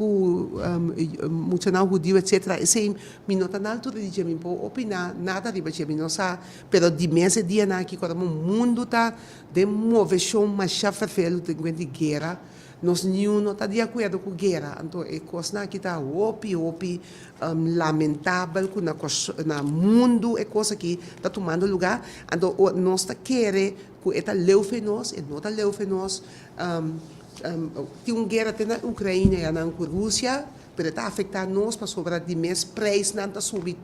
muito não judeu etc. Esse minota na altura de mim pode opinar nada de baixo não sa, pero de mês dia na aqui quando o mundo tá de moveção mais chafefelo tem que guerra nós não tá de acordo com guerra então é coisa que tá opi lamentável que na mundo é coisa que tá tomando lugar então nós tá querer que eta leufenos e não tá leufenos tem uma guerra na Ucrânia e na Rússia Pero está afectar nós para sobrar de mês preço não está subir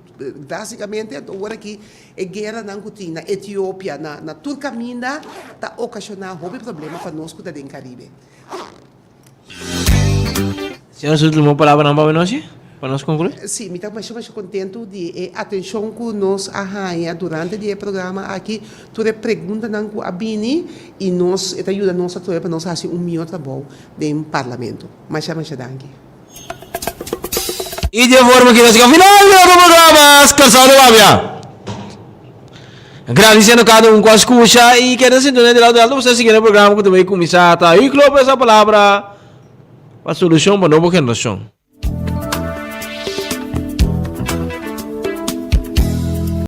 drasticamente agora que a guerra na na Etiópia na Turcamina está ocasionando um problema para nós que está em Caribe. Senhora, sua última palavra não para nós? Para nós concluir? Sim, me está mais contento de atenção que nós arranha durante o programa aqui. Tu pergunta não a Bini e nós ajuda nós a para nós fazer melhor trabalho no parlamento. Mas danke. E de forma que nós chegamos ao final do programa, cansado Bábia. Agradecendo cada com a escuta e quero sintonia de lado de alto você seguir o programa que também começar a ir essa palavra para a solução para a nova geração.